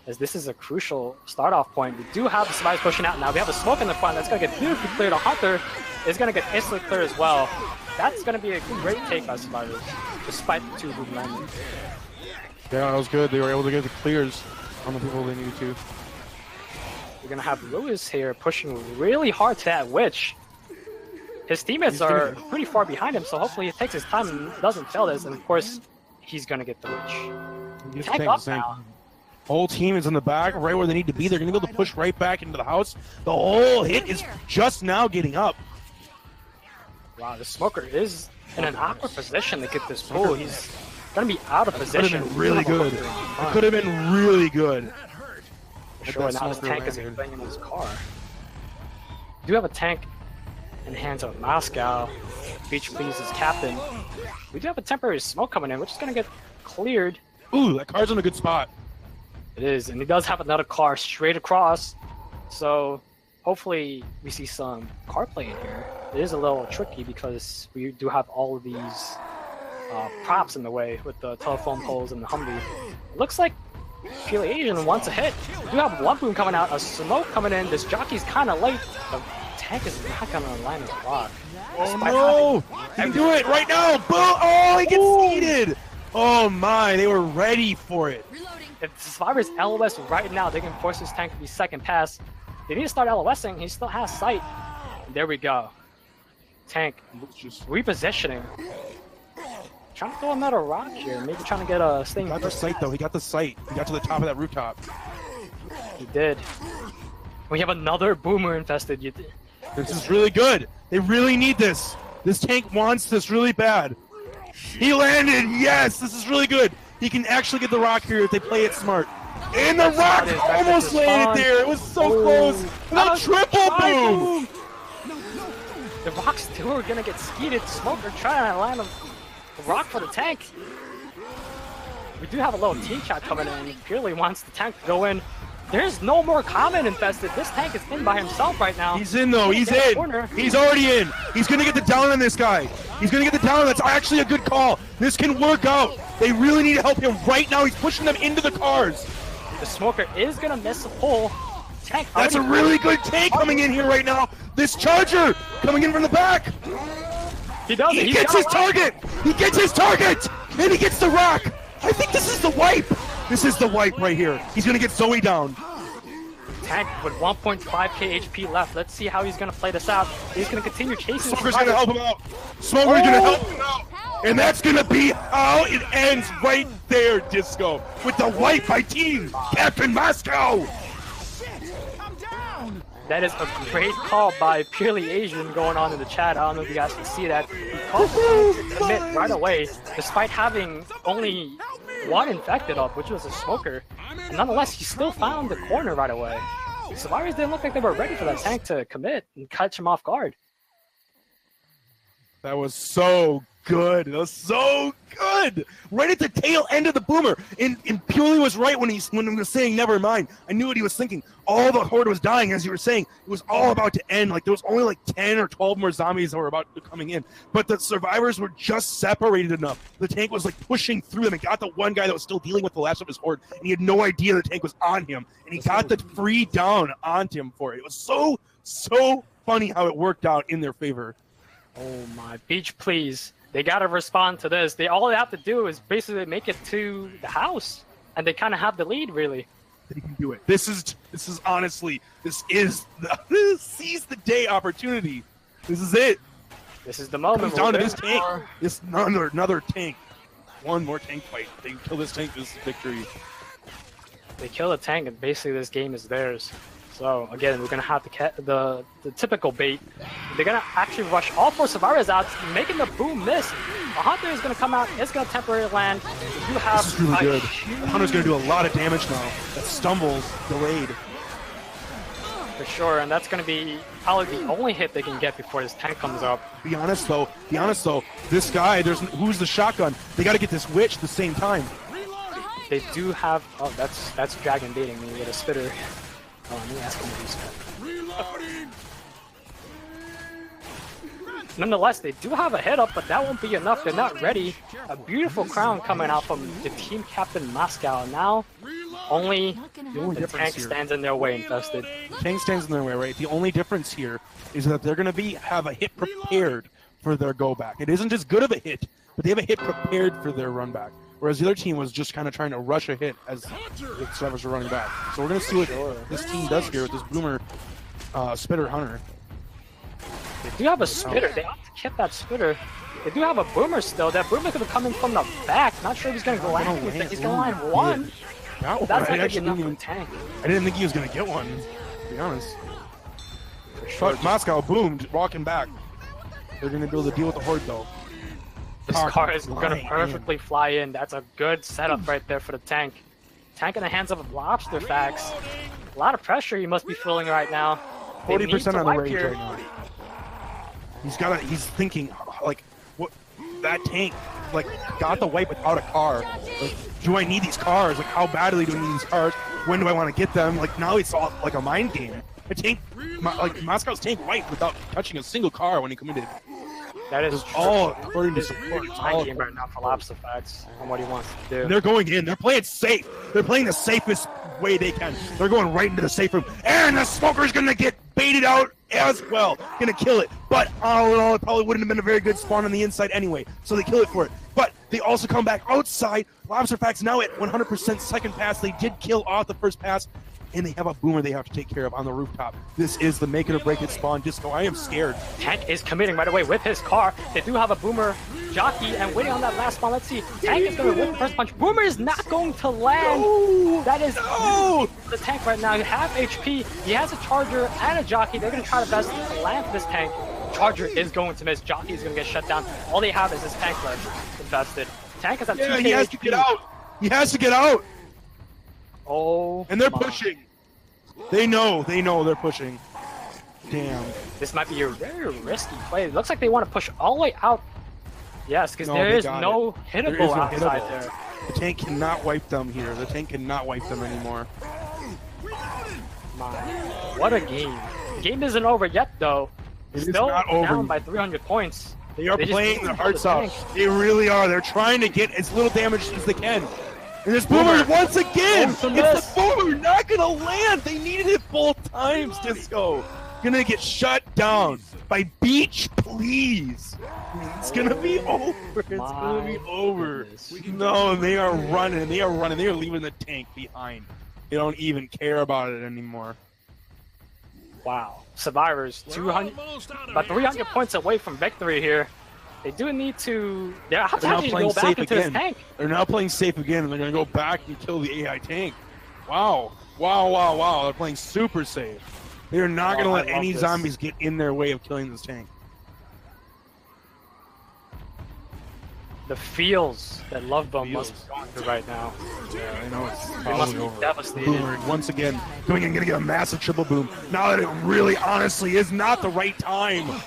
as this is a crucial start-off point. We do have the survivors pushing out now. We have a smoke in the front that's going to get beautifully cleared. A Hunter is going to get instantly clear as well. That's going to be a great take by survivors, despite the two boom landings. Yeah, that was good. They were able to get the clears on the people they needed to. We're going to have Lewis here pushing really hard to that witch. His teammates are pretty far behind him, so hopefully he takes his time and doesn't fail this. And of course, he's going to get the witch. Tank up now. Whole team is in the back, right where they need to be. They're going to be able to push right back into the house. The whole hit is just now getting up. Wow, the Smoker is in an awkward position to get this pull. He's going to be out of position. Could have been really good. It could have been really good. Sure, now his tank is playing in his car. We do have a tank in the hands of Moscow. Beach Please is captain. We do have a temporary smoke coming in, which is going to get cleared. Ooh, that car's in a good spot. It is, and he does have another car straight across. So hopefully we see some car play in here. It is a little tricky because we do have all of these props in the way with the telephone poles and the Humvee. It looks like Purely Asian wants a hit. We do have one boom coming out, a smoke coming in. This jockey's kind of late. The tank is not going to line his block. Oh no! He can do it right now! Boom! Oh, he gets seated! Oh my, they were ready for it. If the survivors LOS right now, they can force this tank to be second pass. They need to start LOSing. He still has sight. And there we go. Tank just repositioning. Trying to throw another rock here. Maybe trying to get a sting. He got the sight though. He got the sight. He got to the top of that rooftop. He did. We have another Boomer infested. This is really good. They really need this. This tank wants this really bad. He landed. Yes, this is really good. He can actually get the rock here if they play it smart. And the rock almost landed there. It was so close. The triple boom. The rocks still are gonna get skeeted. Smoker trying to land a rock for the tank. We do have a little team shot coming in. Purely wants the tank to go in. There's no more common infested. This tank is in by himself right now. He's in though. He's in. Corner. He's already in. He's gonna get the down on this guy. He's gonna get the down. That's actually a good call. This can work out. They really need to help him right now. He's pushing them into the cars. The Smoker is gonna miss a pull. Tank. That's a really good tank coming in here right now. This Charger coming in from the back. He does it. He gets his target. He gets his target. And he gets the rock. I think this is the wipe. This is the wipe right here. He's going to get Zoe down. Tank with 1.5k HP left. Let's see how he's going to play this out. He's going to continue chasing. Smoker's going to help him out. Smoker's going to help him out. And that's going to be how it ends right there, Disco. With the wipe by team Captain Moscow. That is a great call by Purely Asian going on in the chat. I don't know if you guys can see that. He called to commit right away, despite having only one infected up, which was a Smoker. And nonetheless, he still found the corner right away. Survivors didn't look like they were ready for that tank to commit and catch him off guard. That was so good. That was so good. Right at the tail end of the boomer. And Purely was right when he was saying never mind. I knew what he was thinking. All the horde was dying, as you were saying. It was all about to end. Like there was only like 10 or 12 more zombies that were about to coming in. But the survivors were just separated enough. The tank was like pushing through them and got the one guy that was still dealing with the last of his horde. And he had no idea the tank was on him. And he got the free down onto him for it. It was so funny how it worked out in their favor. Oh my, Beach, please. They gotta respond to this. All they have to do is basically make it to the house, and they kind of have the lead, really. They can do it. This is honestly, this is the seize the day opportunity. This is it. This is the moment. Comes down to this tank. This another tank. One more tank fight. They kill this tank. This is victory. They kill the tank, and basically this game is theirs. So again, we're gonna have the typical bait. They're gonna actually rush all 4 survivors out, making the boom miss. The Hunter is gonna come out. It's gonna temporarily land. You have this is really good. The Hunter's gonna do a lot of damage now. That stumbles delayed. For sure, and that's gonna be probably the only hit they can get before this tank comes up. Be honest though. This guy, who's the shotgun? They got to get this witch at the same time. They do have. Oh, that's dragon baiting me with a spitter. Oh, let me ask him to reset. Nonetheless, they do have a hit up, but that won't be enough. They're not ready. A beautiful crown coming out from the team captain Moscow. Now, only the tank stands in their way, Infested. Tank stands in their way, right? The only difference here is that they're going to have a hit prepared for their go back. It isn't as good of a hit, but they have a hit prepared for their run back. Whereas the other team was just kind of trying to rush a hit as the survivors were running back. So we're going to see what this team does here with this boomer spitter hunter. They do have a spitter. They have to keep that spitter. They do have a boomer still. That boomer could be coming from the back. Not sure if he's going to go land. He's going to land one. That's not going to be enough for the tank. I didn't think he was going to get one, to be honest. But Moscow boomed, walking back. They're going to be able to deal with the horde, though. This car is going to perfectly fly in. That's a good setup right there for the tank. Tank in the hands of a lobster facts. A lot of pressure he must be feeling right now. 40% on the range right now. He's thinking, like, what? That tank, like, got the wipe without a car. Like, do I need these cars? Like, how badly do I need these cars? When do I want to get them? Like, now it's all like a mind game. A tank, like, Moscow's tank wiped without touching a single car when he committed. That is all according to support. It's mind game right now for Lobster Facts on what he wants to do. They're going in. They're playing safe. They're playing the safest way they can. They're going right into the safe room. And the smoker's going to get baited out as well. Going to kill it. But all in all, it probably wouldn't have been a very good spawn on the inside anyway. So they kill it for it. But they also come back outside. Lobster Facts now at 100% second pass. They did kill off the first pass. And they have a boomer they have to take care of on the rooftop. This is the make it or break it spawn. Disco, I am scared. Tank is committing right away with his car. They do have a boomer jockey and waiting on that last spawn. Let's see. Tank is going to win the first punch. Boomer is not going to land. No! That is the tank right now. Half HP. He has a charger and a jockey. They're going to try the best to land this tank. Charger is going to miss. Jockey is going to get shut down. All they have is this tank left Infested. Tank is at 2K he has HP. to get out. He has to get out. Oh, and they're pushing. They know they're pushing. Damn. This might be a very risky play. It looks like they want to push all the way out. Yes, because there is no hittable outside there. The tank cannot wipe them here. The tank cannot wipe them anymore. My, what a game. The game isn't over yet, though. It Still is not over. Down by 300 points. They are playing their hearts out. They really are. They're trying to get as little damage as they can. And this boomer once again! It's the boomer not gonna land! They needed it both times, Disco! Gonna get shut down by Beach, please! It's gonna be over! It's gonna be over! No, they are running, they are leaving the tank behind. They don't even care about it anymore. Wow. Survivors, 200, about 300 points away from victory here. They do need to. They're now playing go back safe into again. This tank. They're now playing safe again, and they're going to go back and kill the AI tank. Wow. Wow. They're playing super safe. They are not going to let any zombies get in their way of killing this tank. The feels that Lovebone must be going through right now. Yeah, I know it's they must be devastated. Boomer once again going and getting a massive triple boom. Now that it really, honestly, is not the right time.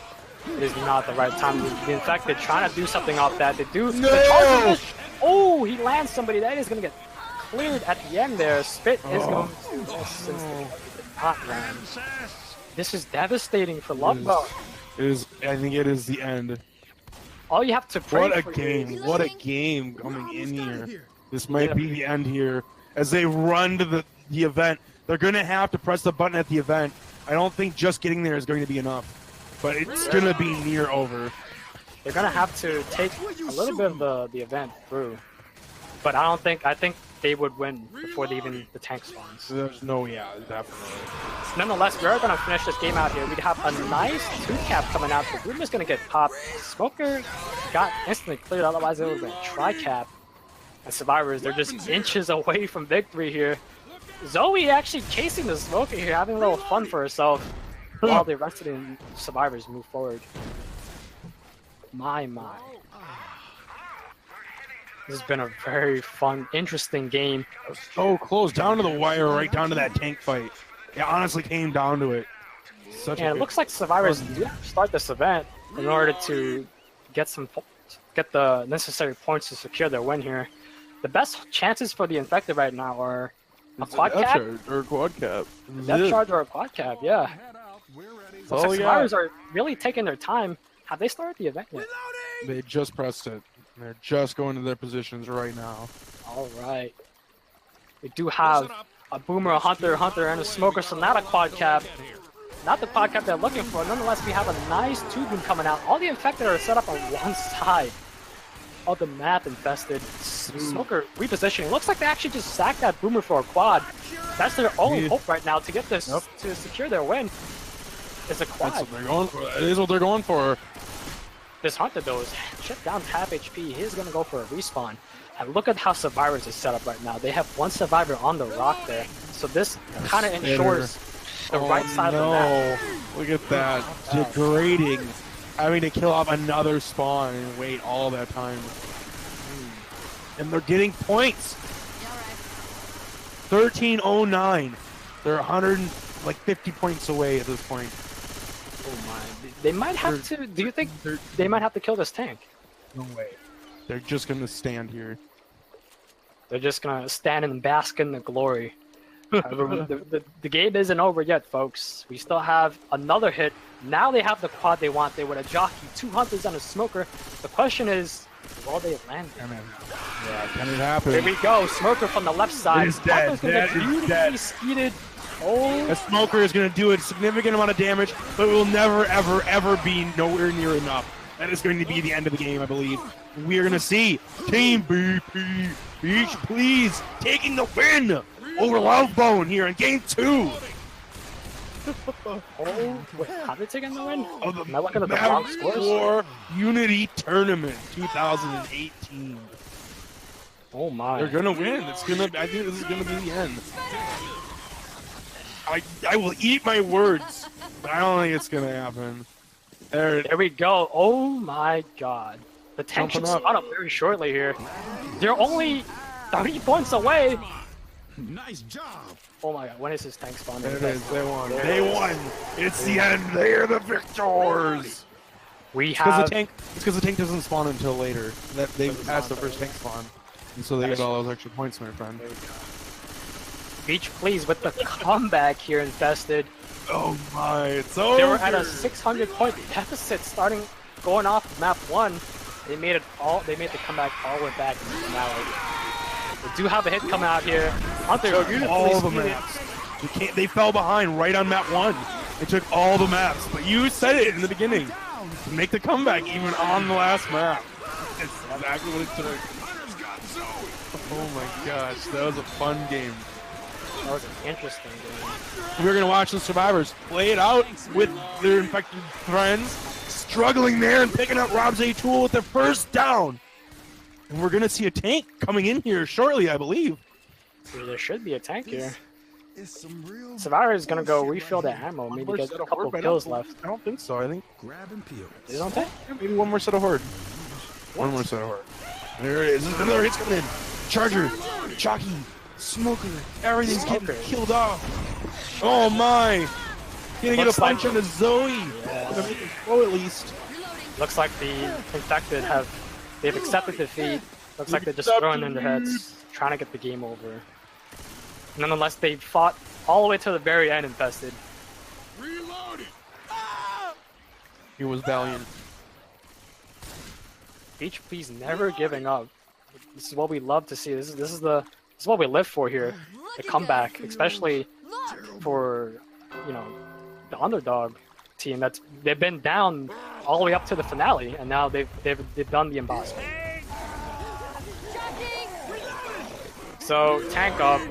It is not the right time. The Infected trying to do something off that. They do. No! Oh, he lands somebody. That is going to get cleared at the end there. Spit is going to miss since they did not land. This is devastating for Lovebone. It is. I think it is the end. All you have to pray What a for game! What a game coming in here. This might be the end here. As they run to the event, they're going to have to press the button at the event. I don't think just getting there is going to be enough, but it's going to be near over. They're going to have to take a little bit of the event through. But I think they would win before the tank spawns. There's no, yeah, definitely. Nonetheless, we are going to finish this game out here. We have a nice 2-cap coming out, but we're just going to get popped. Smoker got instantly cleared, otherwise it would have been a tri-cap. And Survivors, they're just inches away from victory here. Zoe actually chasing the Smoker here, having a little fun for herself, while the rest of the Survivors move forward. My. This has been a very fun, interesting game. So close, down to the wire, right down to that tank fight. It honestly came down to it. And it looks like Survivors do start this event in order to get the necessary points to secure their win here. The best chances for the Infected right now are a quad cap, or a quad cap. depth charge, or a quad cap. Yeah. So Survivors are really taking their time. Have they started the event yet? They just pressed it. They're just going to their positions right now. All right. We do have a Boomer, a Hunter, and a Smoker, so not a quad cap. Not the quad cap they're looking for. Nonetheless, we have a nice 2-boom coming out. All the Infected are set up on one side of the map. Infested. Smoker repositioning. Looks like they actually just sacked that Boomer for a quad. That's their only hope right now to get this, to secure their win. Is a quad. That's what they're going for. It is what they're going for. This Hunter, though, is chipped down half HP. He's going to go for a respawn. And look at how Survivors is set up right now. They have one Survivor on the rock there. So this kind of ensures the right side of the map. Look at that. Degrading. Having to kill off another spawn and wait all that time. And they're getting points. 1309. They're 150 points away at this point. Oh my. They might have to. Do you think they might have to kill this tank? No way. They're just going to stand here. They're just going to stand and bask in the glory. However, the game isn't over yet, folks. We still have another hit. Now they have the quad they want. They would have jockeyed 2 Hunters and a Smoker. The question is, will they land? Yeah, can it happen? Here we go. Smoker from the left side. He's dead. Hunter's going to get beautifully skeeted. Oh. A Smoker is going to do a significant amount of damage, but will never, ever be nowhere near enough. That is going to be the end of the game, I believe. We are going to see Team BP, Beach Please, taking the win over Lovebone here in Game 2. Oh, wait, how they taking the win? Of the Am I looking at the wrong scores? MavWar Unity Tournament 2018. Oh my. They're going to win. I think this is going to be the end. I will eat my words, but I don't think it's going to happen. There we go. Oh my god. The tank should spawn up very shortly here. They're only 30 points away. Nice job. Oh my god, when is this tank spawning? There it is. They won. They won. It's the end. They are the victors. We have... It's because the tank doesn't spawn until later. They passed the first tank spawn. And so they get all those extra points, my friend. Beach Please with the comeback here, Infested. Oh my, it's over. They were at a 600 point deficit going off of map 1. They made the comeback all the way back in the finale. They do have a hit coming out here. Hunter all the maps. They fell behind right on map 1. They took all the maps, but you said it in the beginning. To make the comeback even on the last map. It's exactly what it took. Oh my gosh, that was a fun game. That was an interesting game. We're going to watch the Survivors play it out with their infected friends, struggling there and picking up Rob's A-Tool with their first down. And we're going to see a tank coming in here shortly, I believe. There should be a tank here. Survivor is going to go refill their ammo, maybe get a couple kills left. I don't think so. I think they don't think? Maybe one more set of Horde. One more set of Horde. There it is. Another hit's coming in. Charger, Chalky, Smoker, everything's getting killed off. Oh my! Gonna get a punch on the Zoe. Yeah. Well, at least. Looks like the Infected they've accepted defeat. Looks like they're just throwing in their heads, trying to get the game over. Nonetheless, they fought all the way to the very end, Infested. He was valiant. HP's never giving up. This is what we love to see. This is what we live for here. The comeback, especially for the underdog team. They've been down all the way up to the finale, and now they've done the embossment. So tank up.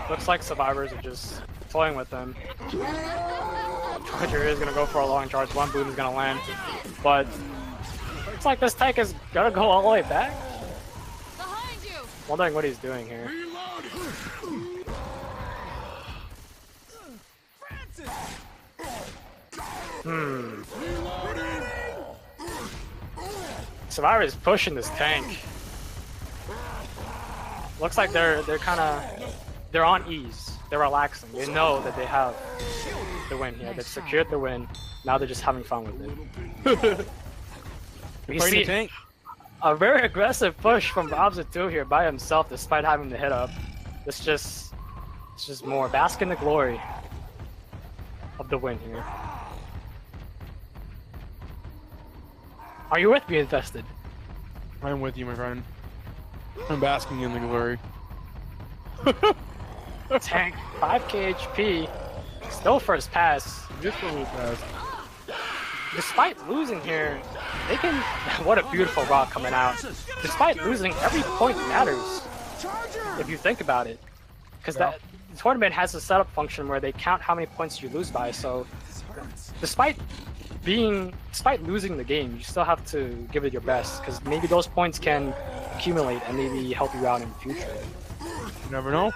Looks like survivors are just toying with them. Charger is gonna go for a long charge. One boom is gonna land, but looks like this tank is gonna go all the way back. Behind you. Wondering what he's doing here. Survivor is pushing this tank. Looks like they're on ease. They're relaxing. They know that they have the win here. They've secured the win. Now they're just having fun with it. We see a very aggressive push from L4D2 here by himself, despite having the hit up. It's just more bask in the glory of the win here. Are you with me, Infested? I'm with you, my friend. I'm basking in the glory. Tank, 5k HP, still first pass. Just a little fast. Despite losing here, they can... What a beautiful rock coming out. Despite losing, every point matters, if you think about it. Because the tournament has a setup function where they count how many points you lose by, so... Despite losing the game, you still have to give it your best, because maybe those points can accumulate and maybe help you out in the future. You never know.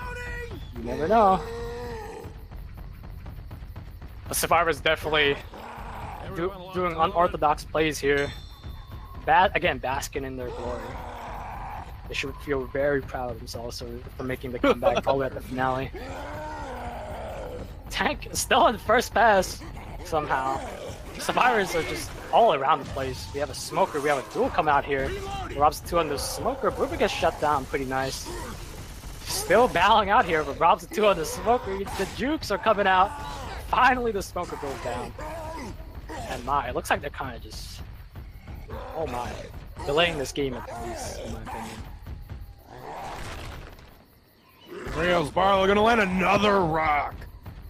You never know. The Survivor's definitely doing unorthodox plays here. Again, basking in their glory. They should feel very proud of themselves for making the comeback all the way at the finale. Tank is still in first pass somehow. Survivors are just all around the place. We have a smoker, we have a duel come out here. L4D2 on the smoker. Boomer gets shut down pretty nice. Still battling out here, but L4D2 on the smoker. The jukes are coming out. Finally, the smoker goes down. And it looks like they're kind of just, oh my, delaying this game at least, in my opinion. Rails Barlow gonna land another rock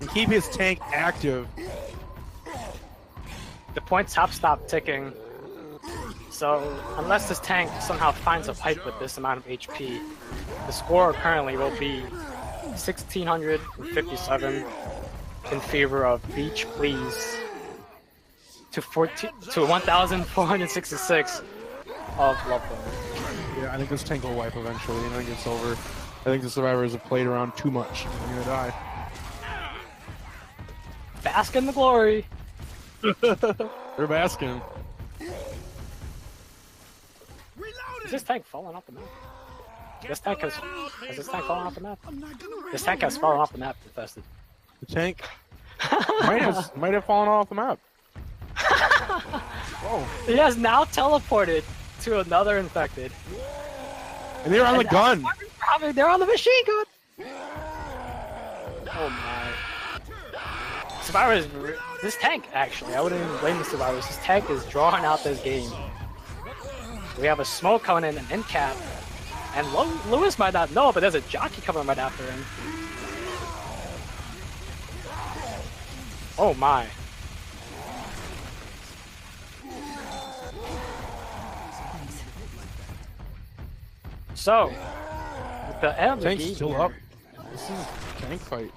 and keep his tank active. The points have stopped ticking, so unless this tank somehow finds a pipe with this amount of HP, the score currently will be 1,657 in favor of Beach Please to 1,466 of Lovebone. Yeah, I think this tank will wipe eventually. I think it's over. I think the survivors have played around too much. They're gonna die. Bask in the glory. They're basking. Is this tank falling off the map? Has this tank fallen off the map? This tank has fallen off the map, Infested. The tank might have fallen off the map. Whoa. He has now teleported to another Infected. And they're on the gun. They're on the machine gun. Oh my. Survivors, this tank actually, I wouldn't even blame the Survivors. This tank is drawing out this game. We have a smoke coming in, an end cap, and Lewis might not know, but there's a jockey coming right after him. Oh my. So, with the end of the Tank's game still here, up. This is a tank fight.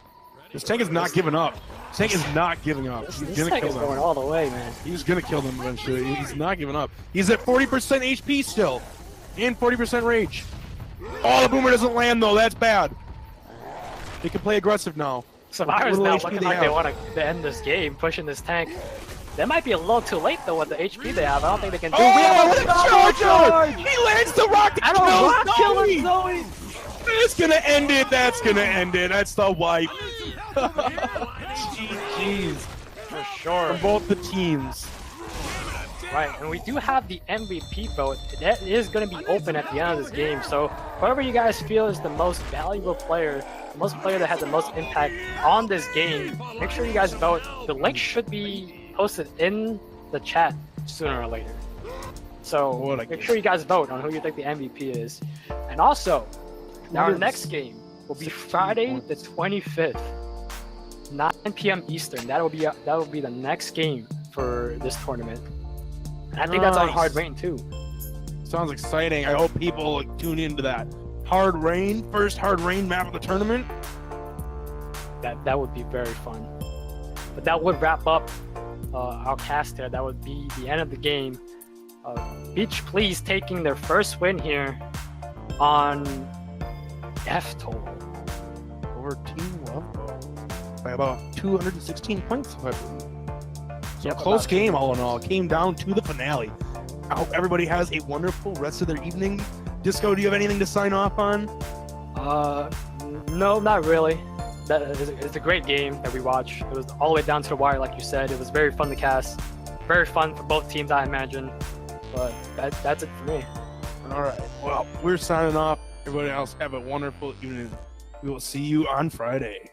This tank is not giving up. This tank is not giving up. He's this gonna tank kill is them. going all the way, man. He's gonna kill them eventually. He's not giving up. He's at 40% HP still, and 40% rage. Oh, the boomer doesn't land though. That's bad. They can play aggressive now. Survivors Little now HP looking they like they have. want to end this game, pushing this tank. They might be a little too late though with the HP they have. I don't think they can do. Oh, We have a the charge! charger! He lands the rock to I kill don't rock Zoe! killing Zoe! That's gonna end it. That's gonna end it. That's the wipe. GG's For sure. from both the teams. Right, and we do have the MVP vote. That is going to be open at the end of this game. So whoever you guys feel is the most valuable player, the most player that has the most impact on this game, make sure you guys vote. The link should be posted in the chat sooner or later. So make sure you guys vote on who you think the MVP is. And also, our next game will be Friday the 25th, 9 p.m. Eastern. That will be the next game for this tournament. And I think that's on Hard Rain too. Sounds exciting. I hope people tune into that. Hard Rain, first Hard Rain map of the tournament. That would be very fun. But that would wrap up our cast here. That would be the end of the game. Beach Please taking their first win here on F total over Team Lovebone by about 216 points, if I believe. So Yep, close game all in all. It came down to the finale. I hope everybody has a wonderful rest of their evening. Disco, do you have anything to sign off on? No, not really. It's a great game that we watched. It was all the way down to the wire, like you said. It was very fun to cast. Very fun for both teams, I imagine. But that's it for me. All right. Well, we're signing off. Everybody else have a wonderful evening. We will see you on Friday.